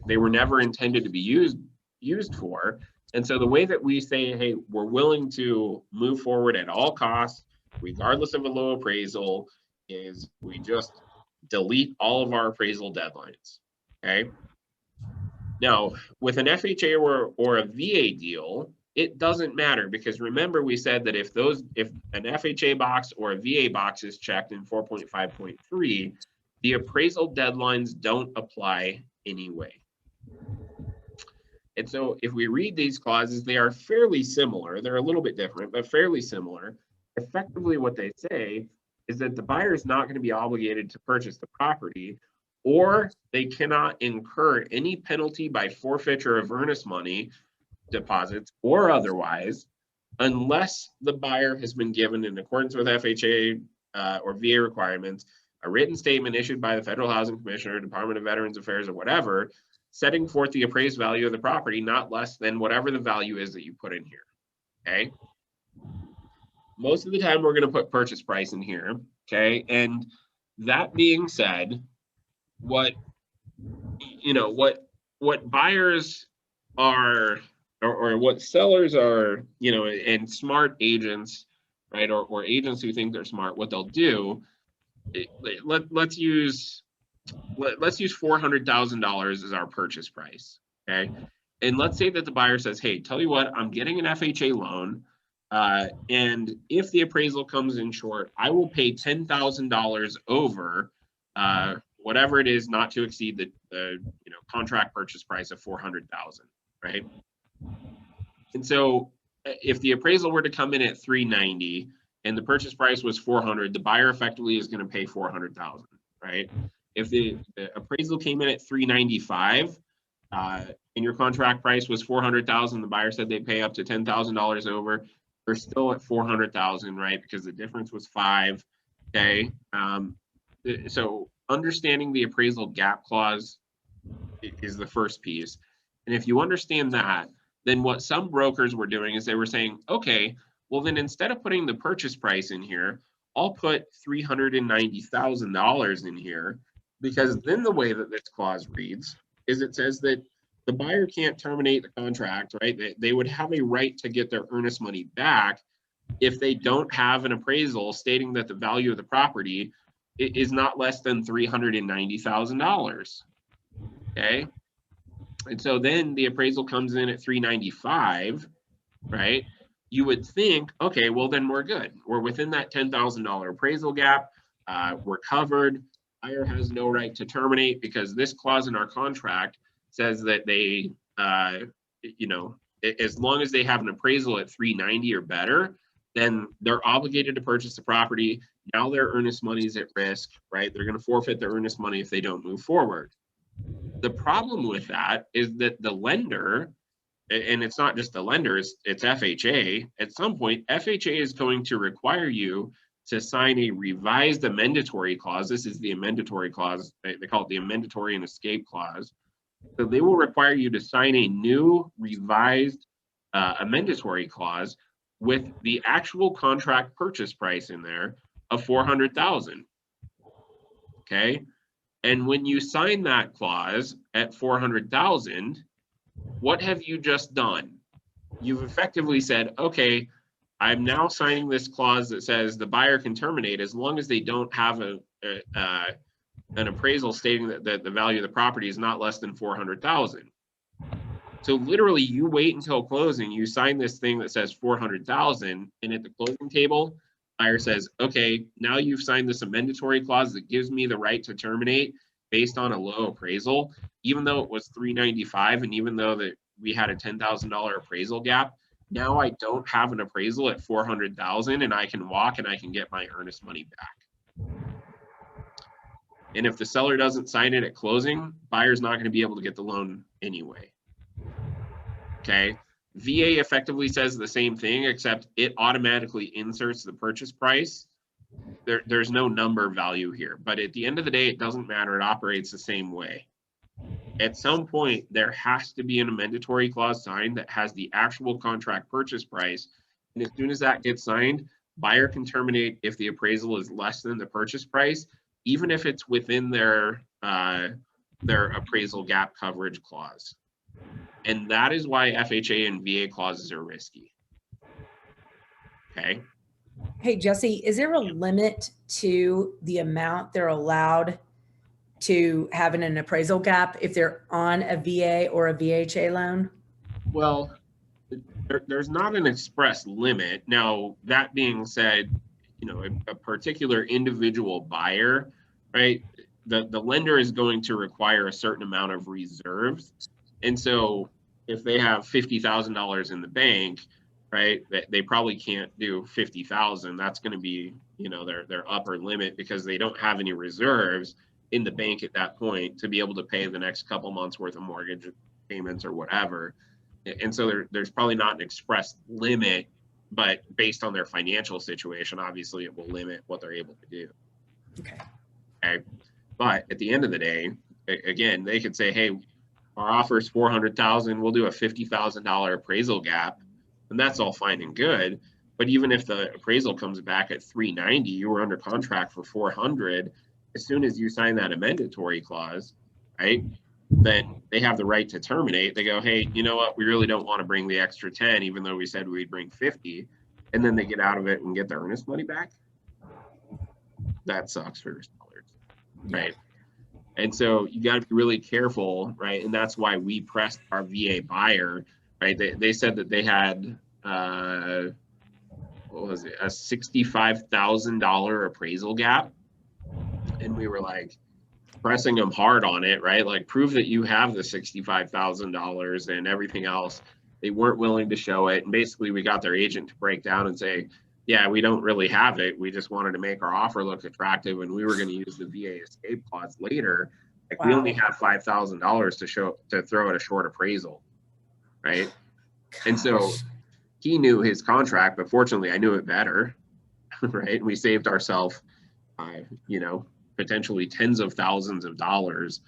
they were never intended to be used for. And so the way that we say, hey, we're willing to move forward at all costs, regardless of a low appraisal, is we just delete all of our appraisal deadlines. Okay. Now, with an FHA or a VA deal, it doesn't matter because remember we said that if an FHA box or a VA box is checked in 4.5.3, the appraisal deadlines don't apply anyway. And so if we read these clauses, they are fairly similar. They're a little bit different, but fairly similar. Effectively what they say is that the buyer is not going to be obligated to purchase the property, or they cannot incur any penalty by forfeiture of earnest money deposits or otherwise, unless the buyer has been given, in accordance with FHA or VA requirements, a written statement issued by the Federal Housing Commissioner, Department of Veterans Affairs, or whatever, setting forth the appraised value of the property, not less than whatever the value is that you put in here. Okay. Most of the time, we're going to put purchase price in here. Okay. And that being said, what buyers are, or what sellers are, and smart agents, right, or agents who think they're smart, what they'll do, let's use $400,000 as our purchase price, okay? And let's say that the buyer says, hey, tell you what, I'm getting an FHA loan, and if the appraisal comes in short, I will pay $10,000 over whatever it is, not to exceed the contract purchase price of $400,000, right? And so if the appraisal were to come in at $390 and the purchase price was $400, the buyer effectively is going to pay $400,000, right? If the appraisal came in at $395 and your contract price was $400,000, the buyer said they'd pay up to $10,000 over, they're still at $400,000, right? Because the difference was $5,000. Okay. So understanding the appraisal gap clause is the first piece. And if you understand that, then what some brokers were doing is they were saying, okay, well then instead of putting the purchase price in here, I'll put $390,000 in here, because then the way that this clause reads is it says that the buyer can't terminate the contract, right? They would have a right to get their earnest money back if they don't have an appraisal stating that the value of the property is not less than $390,000. Okay. And so then the appraisal comes in at $395, right? You would think, okay, well then we're good. We're within that $10,000 appraisal gap. We're covered. Buyer has no right to terminate because this clause in our contract says that they, as long as they have an appraisal at $390 or better, then they're obligated to purchase the property. Now their earnest money is at risk, right? They're going to forfeit their earnest money if they don't move forward. The problem with that is that the lender, and it's not just the lenders, it's FHA. At some point, FHA is going to require you to sign a revised amendatory clause. This is the amendatory clause. They call it the amendatory and escape clause. So they will require you to sign a new revised amendatory clause with the actual contract purchase price in there of $400,000. Okay. And when you sign that clause at $400,000, what have you just done? You've effectively said, okay, I'm now signing this clause that says the buyer can terminate as long as they don't have an appraisal stating that the value of the property is not less than 400,000. So literally you wait until closing, you sign this thing that says 400,000, and at the closing table, buyer says, okay, now you've signed this amendatory clause that gives me the right to terminate based on a low appraisal, even though it was 395, and even though that we had a $10,000 appraisal gap, now I don't have an appraisal at 400,000, and I can walk and I can get my earnest money back. And if the seller doesn't sign it at closing, buyer's not going to be able to get the loan anyway. Okay, VA effectively says the same thing, except it automatically inserts the purchase price. There's no number value here, but at the end of the day, it doesn't matter. It operates the same way. At some point, there has to be an amendatory clause signed that has the actual contract purchase price. And as soon as that gets signed, buyer can terminate if the appraisal is less than the purchase price, even if it's within their appraisal gap coverage clause. And that is why FHA and VA clauses are risky. Okay. Hey, Jesse, is there a limit to the amount they're allowed to have in an appraisal gap if they're on a VA or a VHA loan? Well, there's not an express limit. Now, that being said, you know, a particular individual buyer, right? The lender is going to require a certain amount of reserves. And so if they have $50,000 in the bank, right, they probably can't do 50,000. That's going to be, you know, their upper limit, because they don't have any reserves in the bank at that point to be able to pay the next couple months worth of mortgage payments or whatever. And so there's probably not an express limit, but based on their financial situation, obviously it will limit what they're able to do. Okay. But at the end of the day, again, they could say, hey, our offer is 400,000. We'll do a $50,000 appraisal gap, and that's all fine and good. But even if the appraisal comes back at 390, you were under contract for 400. As soon as you sign that amendatory clause, right, then they have the right to terminate. They go, hey, you know what? We really don't want to bring the extra 10, even though we said we'd bring 50, and then they get out of it and get their earnest money back. That sucks for your sellers, right? And so you got to be really careful, right? And that's why we pressed our VA buyer, right? They said that they had, what was it, a $65,000 appraisal gap. And we were like pressing them hard on it, right? Like, prove that you have the $65,000 and everything else. They weren't willing to show it. And basically we got their agent to break down and say, yeah, we don't really have it. We just wanted to make our offer look attractive, and we were going to use the VA escape clause later. Like, we only have $5,000 to throw at a short appraisal, right? And so he knew his contract, but fortunately I knew it better, right? And we saved ourselves, you know, potentially tens of thousands of dollars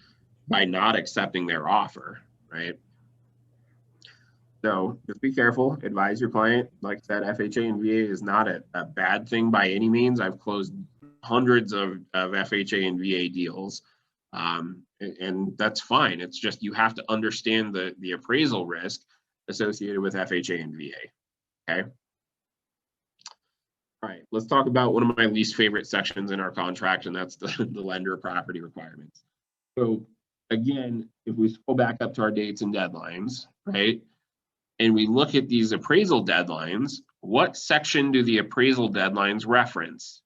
by not accepting their offer, right? So just be careful, advise your client. Like I said, FHA and VA is not a bad thing by any means. I've closed hundreds of FHA and VA deals, and that's fine. It's just you have to understand the appraisal risk associated with FHA and VA, okay? All right, let's talk about one of my least favorite sections in our contract, and that's the lender property requirements. So again, if we scroll back up to our dates and deadlines, right? And we look at these appraisal deadlines, what section do the appraisal deadlines reference?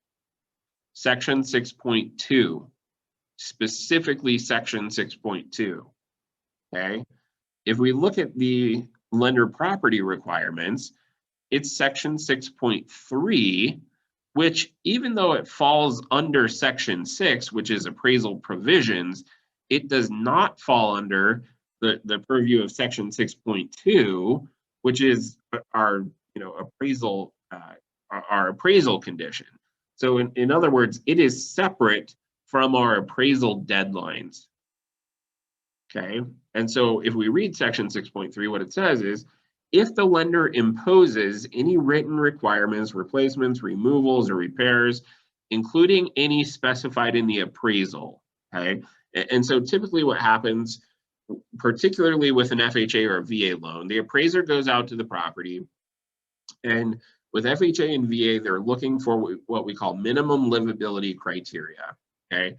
Section 6.2, specifically section 6.2, okay? If we look at the lender property requirements, it's section 6.3, which, even though it falls under section 6, which is appraisal provisions, it does not fall under the purview of section 6.2, which is our, you know, appraisal, our appraisal condition. So in other words, it is separate from our appraisal deadlines. Okay, and so if we read section 6.3, what it says is, if the lender imposes any written requirements, replacements, removals, or repairs, including any specified in the appraisal, okay? And so typically what happens particularly with an FHA or a VA loan, the appraiser goes out to the property, and with FHA and VA, they're looking for what we call minimum livability criteria, okay?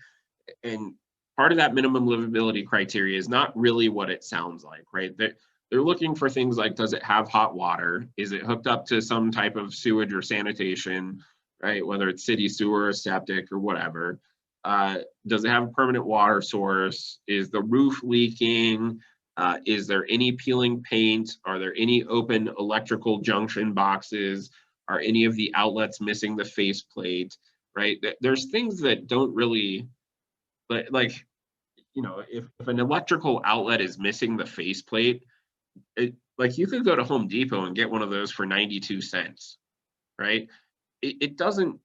And part of that minimum livability criteria is not really what it sounds like, right? They're looking for things like, does it have hot water? Is it hooked up to some type of sewage or sanitation, right? Whether it's city sewer or septic or whatever. Does it have a permanent water source? Is the roof leaking? Is there any peeling paint? Are there any open electrical junction boxes? Are any of the outlets missing the faceplate, right? There's things that don't really, like, you know, if an electrical outlet is missing the faceplate, like you could go to Home Depot and get one of those for 92 cents, right? It doesn't,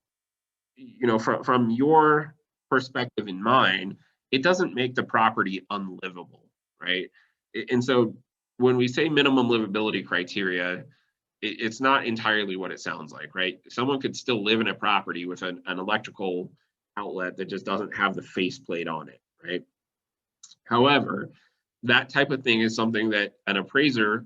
you know, from your perspective in mind, it doesn't make the property unlivable, right? And so when we say minimum livability criteria, it's not entirely what it sounds like, right? Someone could still live in a property with an electrical outlet that just doesn't have the faceplate on it, right? However, that type of thing is something that an appraiser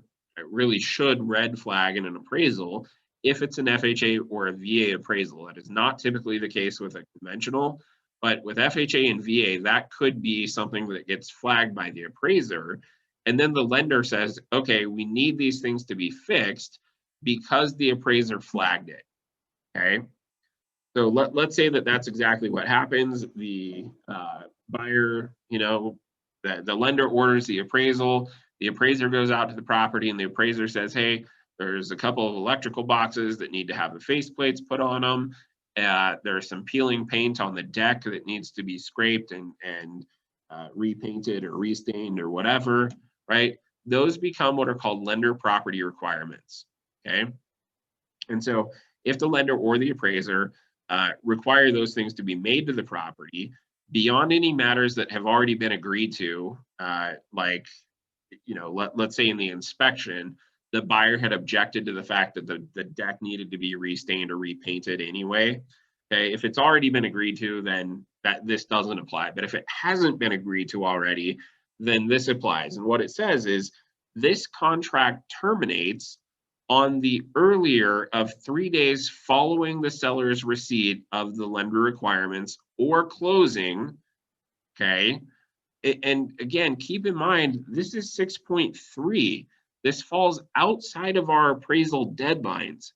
really should red flag in an appraisal if it's an FHA or a VA appraisal. That is not typically the case with a conventional, but with FHA and VA, that could be something that gets flagged by the appraiser. And then the lender says, okay, we need these things to be fixed because the appraiser flagged it, okay? So let's say that that's exactly what happens. The buyer, you know, the lender orders the appraisal, the appraiser goes out to the property and the appraiser says, hey, there's a couple of electrical boxes that need to have the faceplates put on them. There's some peeling paint on the deck that needs to be scraped and repainted or restained or whatever, right? Those become what are called lender property requirements, okay? And so if the lender or the appraiser require those things to be made to the property beyond any matters that have already been agreed to, like, you know, let's say in the inspection, the buyer had objected to the fact that the deck needed to be restained or repainted anyway. Okay, if it's already been agreed to, then this doesn't apply. But if it hasn't been agreed to already, then this applies. And what it says is this contract terminates on the earlier of 3 days following the seller's receipt of the lender requirements or closing, okay? And again, keep in mind, this is 6.3. This falls outside of our appraisal deadlines,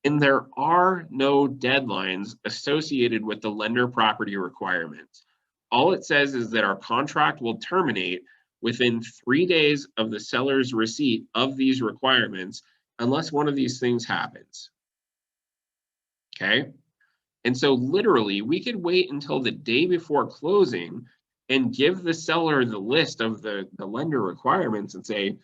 and there are no deadlines associated with the lender property requirements. All it says is that our contract will terminate within 3 days of the seller's receipt of these requirements, unless one of these things happens, okay? And so literally, we could wait until the day before closing and give the seller the list of the lender requirements and say,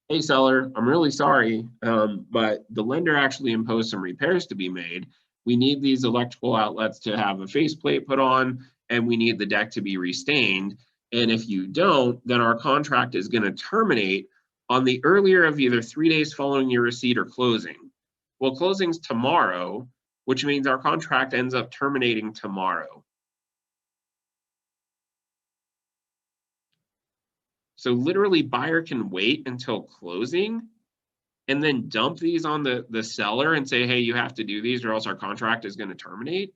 hey, seller, I'm really sorry, but the lender actually imposed some repairs to be made. We need these electrical outlets to have a faceplate put on, and we need the deck to be restained. And if you don't, then our contract is going to terminate on the earlier of either 3 days following your receipt or closing. Well, closing's tomorrow, which means our contract ends up terminating tomorrow. So literally, buyer can wait until closing and then dump these on the seller and say, hey, you have to do these or else our contract is going to terminate.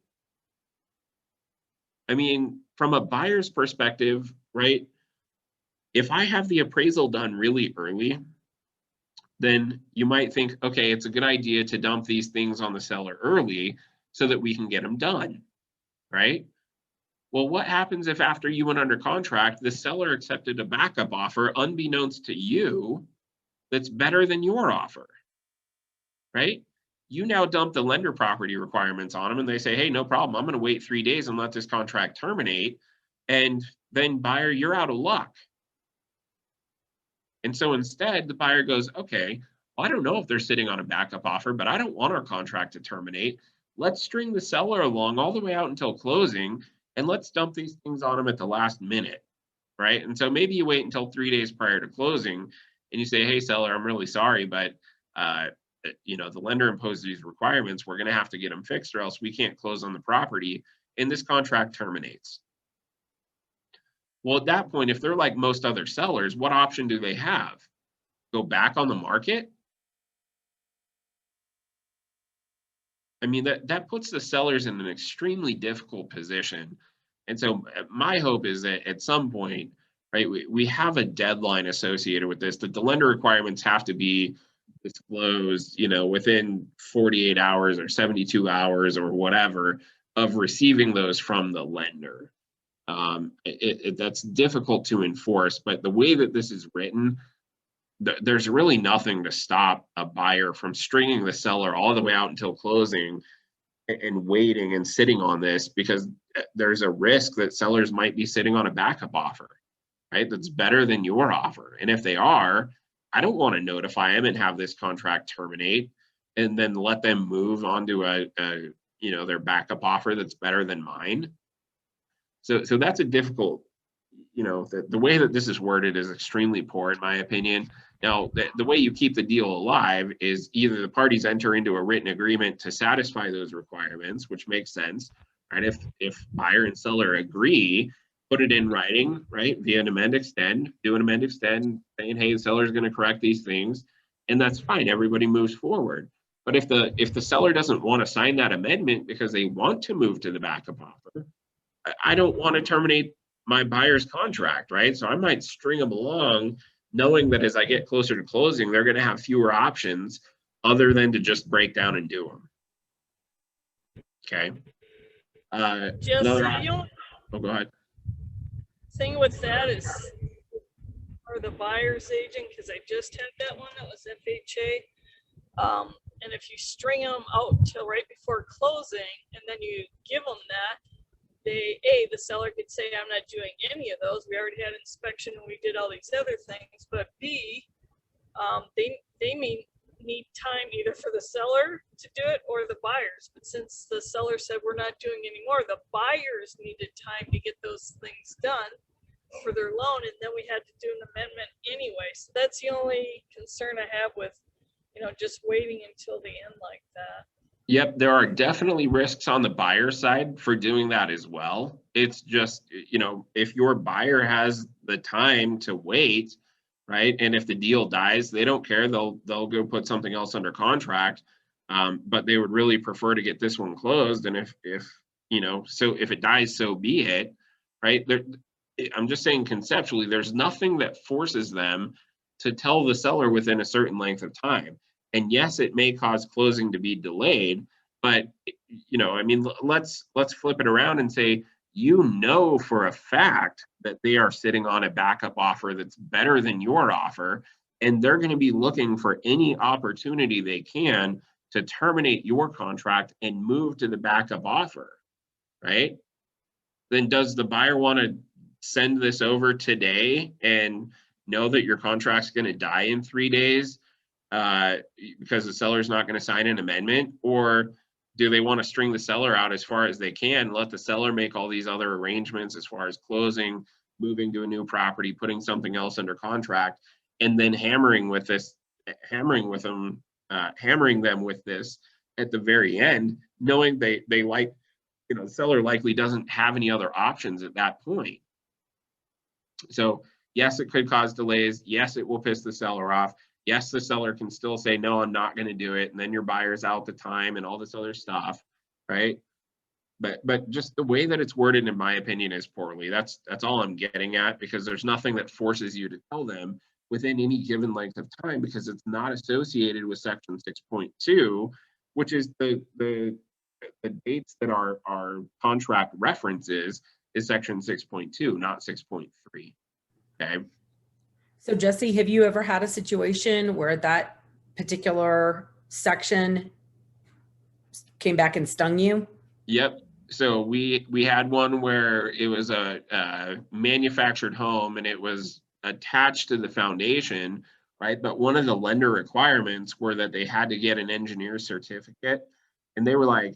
I mean, from a buyer's perspective, right? If I have the appraisal done really early, then you might think, okay, it's a good idea to dump these things on the seller early so that we can get them done, right? Well, what happens if after you went under contract, the seller accepted a backup offer unbeknownst to you that's better than your offer, right? You now dump the lender property requirements on them and they say, hey, no problem, I'm going to wait 3 days and let this contract terminate. And then buyer, you're out of luck. And so instead, the buyer goes, okay, well, I don't know if they're sitting on a backup offer, but I don't want our contract to terminate. Let's string the seller along all the way out until closing, and let's dump these things on them at the last minute, right? And so maybe you wait until 3 days prior to closing, and you say, hey, seller, I'm really sorry, but you know, the lender imposed these requirements. We're going to have to get them fixed, or else we can't close on the property, and this contract terminates. Well, at that point, if they're like most other sellers, what option do they have? Go back on the market? I mean, that puts the sellers in an extremely difficult position. And so my hope is that at some point, right, we have a deadline associated with this, that the lender requirements have to be disclosed, within 48 hours or 72 hours or whatever of receiving those from the lender. That's difficult to enforce, but the way that this is written, there's really nothing to stop a buyer from stringing the seller all the way out until closing and waiting and sitting on this, because there's a risk that sellers might be sitting on a backup offer, right? That's better than your offer. And if they are, I don't want to notify them and have this contract terminate and then let them move on to their backup offer that's better than mine. So that's a difficult, the way that this is worded is extremely poor, in my opinion. Now, the way you keep the deal alive is either the parties enter into a written agreement to satisfy those requirements, which makes sense, right? If buyer and seller agree, put it in writing, right? Via an amend extend, do an amend extend, saying, hey, the seller is going to correct these things, and that's fine. Everybody moves forward. But if the seller doesn't want to sign that amendment because they want to move to the backup offer, I don't want to terminate my buyer's contract, right? So I might string them along, knowing that as I get closer to closing, they're going to have fewer options other than to just break down and do them. Okay. Go ahead. Thing with that is, or the buyer's agent, because I just had that one that was FHA. And if you string them out till right before closing, and then you give them that, the seller could say, I'm not doing any of those. We already had inspection and we did all these other things. But B, they may need time either for the seller to do it or the buyers. But since the seller said we're not doing any more, the buyers needed time to get those things done for their loan. And then we had to do an amendment anyway. So that's the only concern I have with, just waiting until the end like that. Yep, there are definitely risks on the buyer side for doing that as well. It's just, if your buyer has the time to wait, right? And if the deal dies, they don't care. They'll go put something else under contract. But they would really prefer to get this one closed. And if it dies, so be it, right? I'm just saying conceptually, there's nothing that forces them to tell the seller within a certain length of time. And yes, it may cause closing to be delayed, but let's flip it around and say, for a fact that they are sitting on a backup offer that's better than your offer, and they're going to be looking for any opportunity they can to terminate your contract and move to the backup offer, right? Then does the buyer want to send this over today and know that your contract's going to die in 3 days? Because the seller's not going to sign an amendment? Or do they want to string the seller out as far as they can, let the seller make all these other arrangements as far as closing, moving to a new property, putting something else under contract, and then hammering them with this at the very end, knowing they the seller likely doesn't have any other options at that point. So yes, it could cause delays. Yes, it will piss the seller off. Yes, the seller can still say, no, I'm not going to do it. And then your buyer's out the time and all this other stuff, right? But just the way that it's worded, in my opinion, is poorly. That's all I'm getting at, because there's nothing that forces you to tell them within any given length of time, because it's not associated with section 6.2, which is the dates that our contract references is section 6.2, not 6.3. Okay. So Jesse, have you ever had a situation where that particular section came back and stung you? Yep. So we had one where it was a manufactured home and it was attached to the foundation, right? But one of the lender requirements were that they had to get an engineer's certificate, and they were like,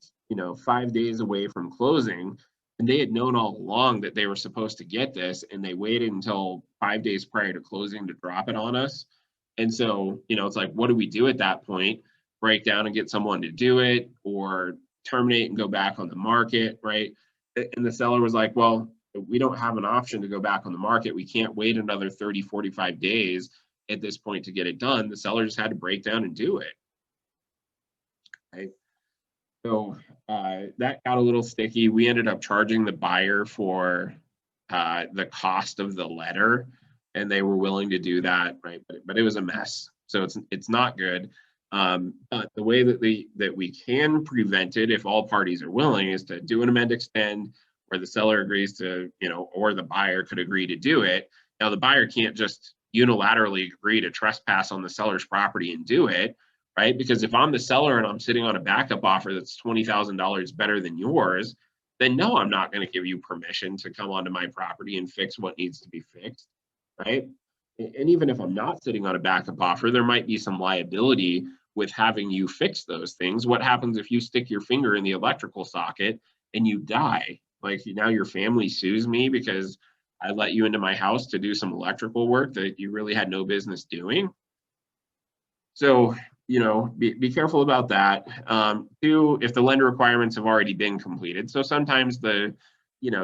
5 days away from closing. And they had known all along that they were supposed to get this, and they waited until 5 days prior to closing to drop it on us. And so, it's like, what do we do at that point? Break down and get someone to do it, or terminate and go back on the market, right? And the seller was like, well, we don't have an option to go back on the market. We can't wait another 30, 45 days at this point to get it done. The seller just had to break down and do it. Right? So that got a little sticky. We ended up charging the buyer for the cost of the letter, and they were willing to do that, right? But it was a mess. So it's not good. But the way that we can prevent it, if all parties are willing, is to do an amend extend where the seller agrees to, or the buyer could agree to do it. Now the buyer can't just unilaterally agree to trespass on the seller's property and do it, right? Because if I'm the seller and I'm sitting on a backup offer that's $20,000 better than yours, then no, I'm not going to give you permission to come onto my property and fix what needs to be fixed, right? And even if I'm not sitting on a backup offer, there might be some liability with having you fix those things. What happens if you stick your finger in the electrical socket and you die? Like now your family sues me because I let you into my house to do some electrical work that you really had no business doing. So, be careful about that. Two, if the lender requirements have already been completed. So sometimes the,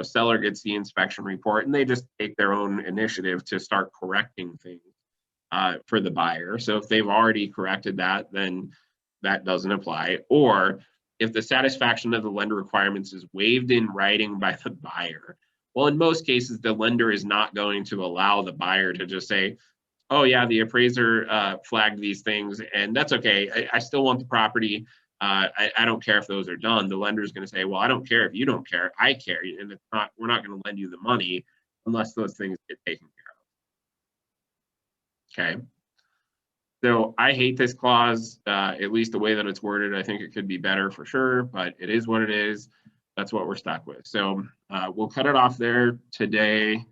seller gets the inspection report and they just take their own initiative to start correcting things for the buyer. So if they've already corrected that, then that doesn't apply. Or if the satisfaction of the lender requirements is waived in writing by the buyer, well, in most cases, the lender is not going to allow the buyer to just say, oh yeah, the appraiser flagged these things and that's okay. I still want the property. I don't care if those are done. The lender is going to say, well, I don't care if you don't care. I care. And it's not, we're not going to lend you the money unless those things get taken care of. Okay. So I hate this clause, at least the way that it's worded. I think it could be better for sure, but it is what it is. That's what we're stuck with. So we'll cut it off there today.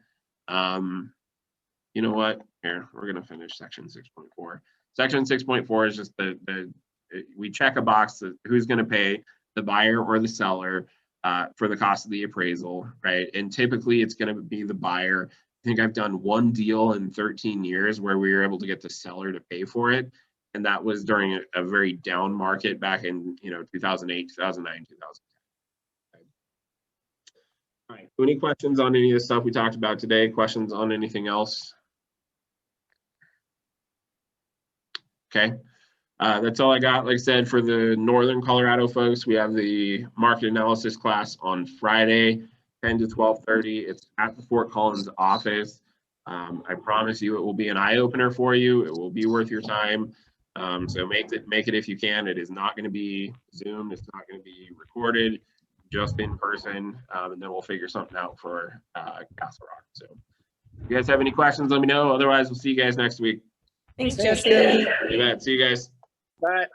You know what? Here, we're going to finish section 6.4. Section 6.4 is just we check a box that who's going to pay, the buyer or the seller, for the cost of the appraisal, right? And typically it's going to be the buyer. I think I've done one deal in 13 years where we were able to get the seller to pay for it. And that was during a very down market back in 2008, 2009, 2010. All right, any questions on any of the stuff we talked about today? Questions on anything else? Okay, that's all I got. Like I said, for the Northern Colorado folks, we have the market analysis class on Friday, 10 to 12:30. It's at the Fort Collins office. I promise you it will be an eye-opener for you. It will be worth your time. So make it if you can. It is not going to be Zoom. It's not going to be recorded, just in person. And then we'll figure something out for Castle Rock. So if you guys have any questions, let me know. Otherwise, we'll see you guys next week. Thanks, Thanks, Jesse. You bet. See you guys. Bye.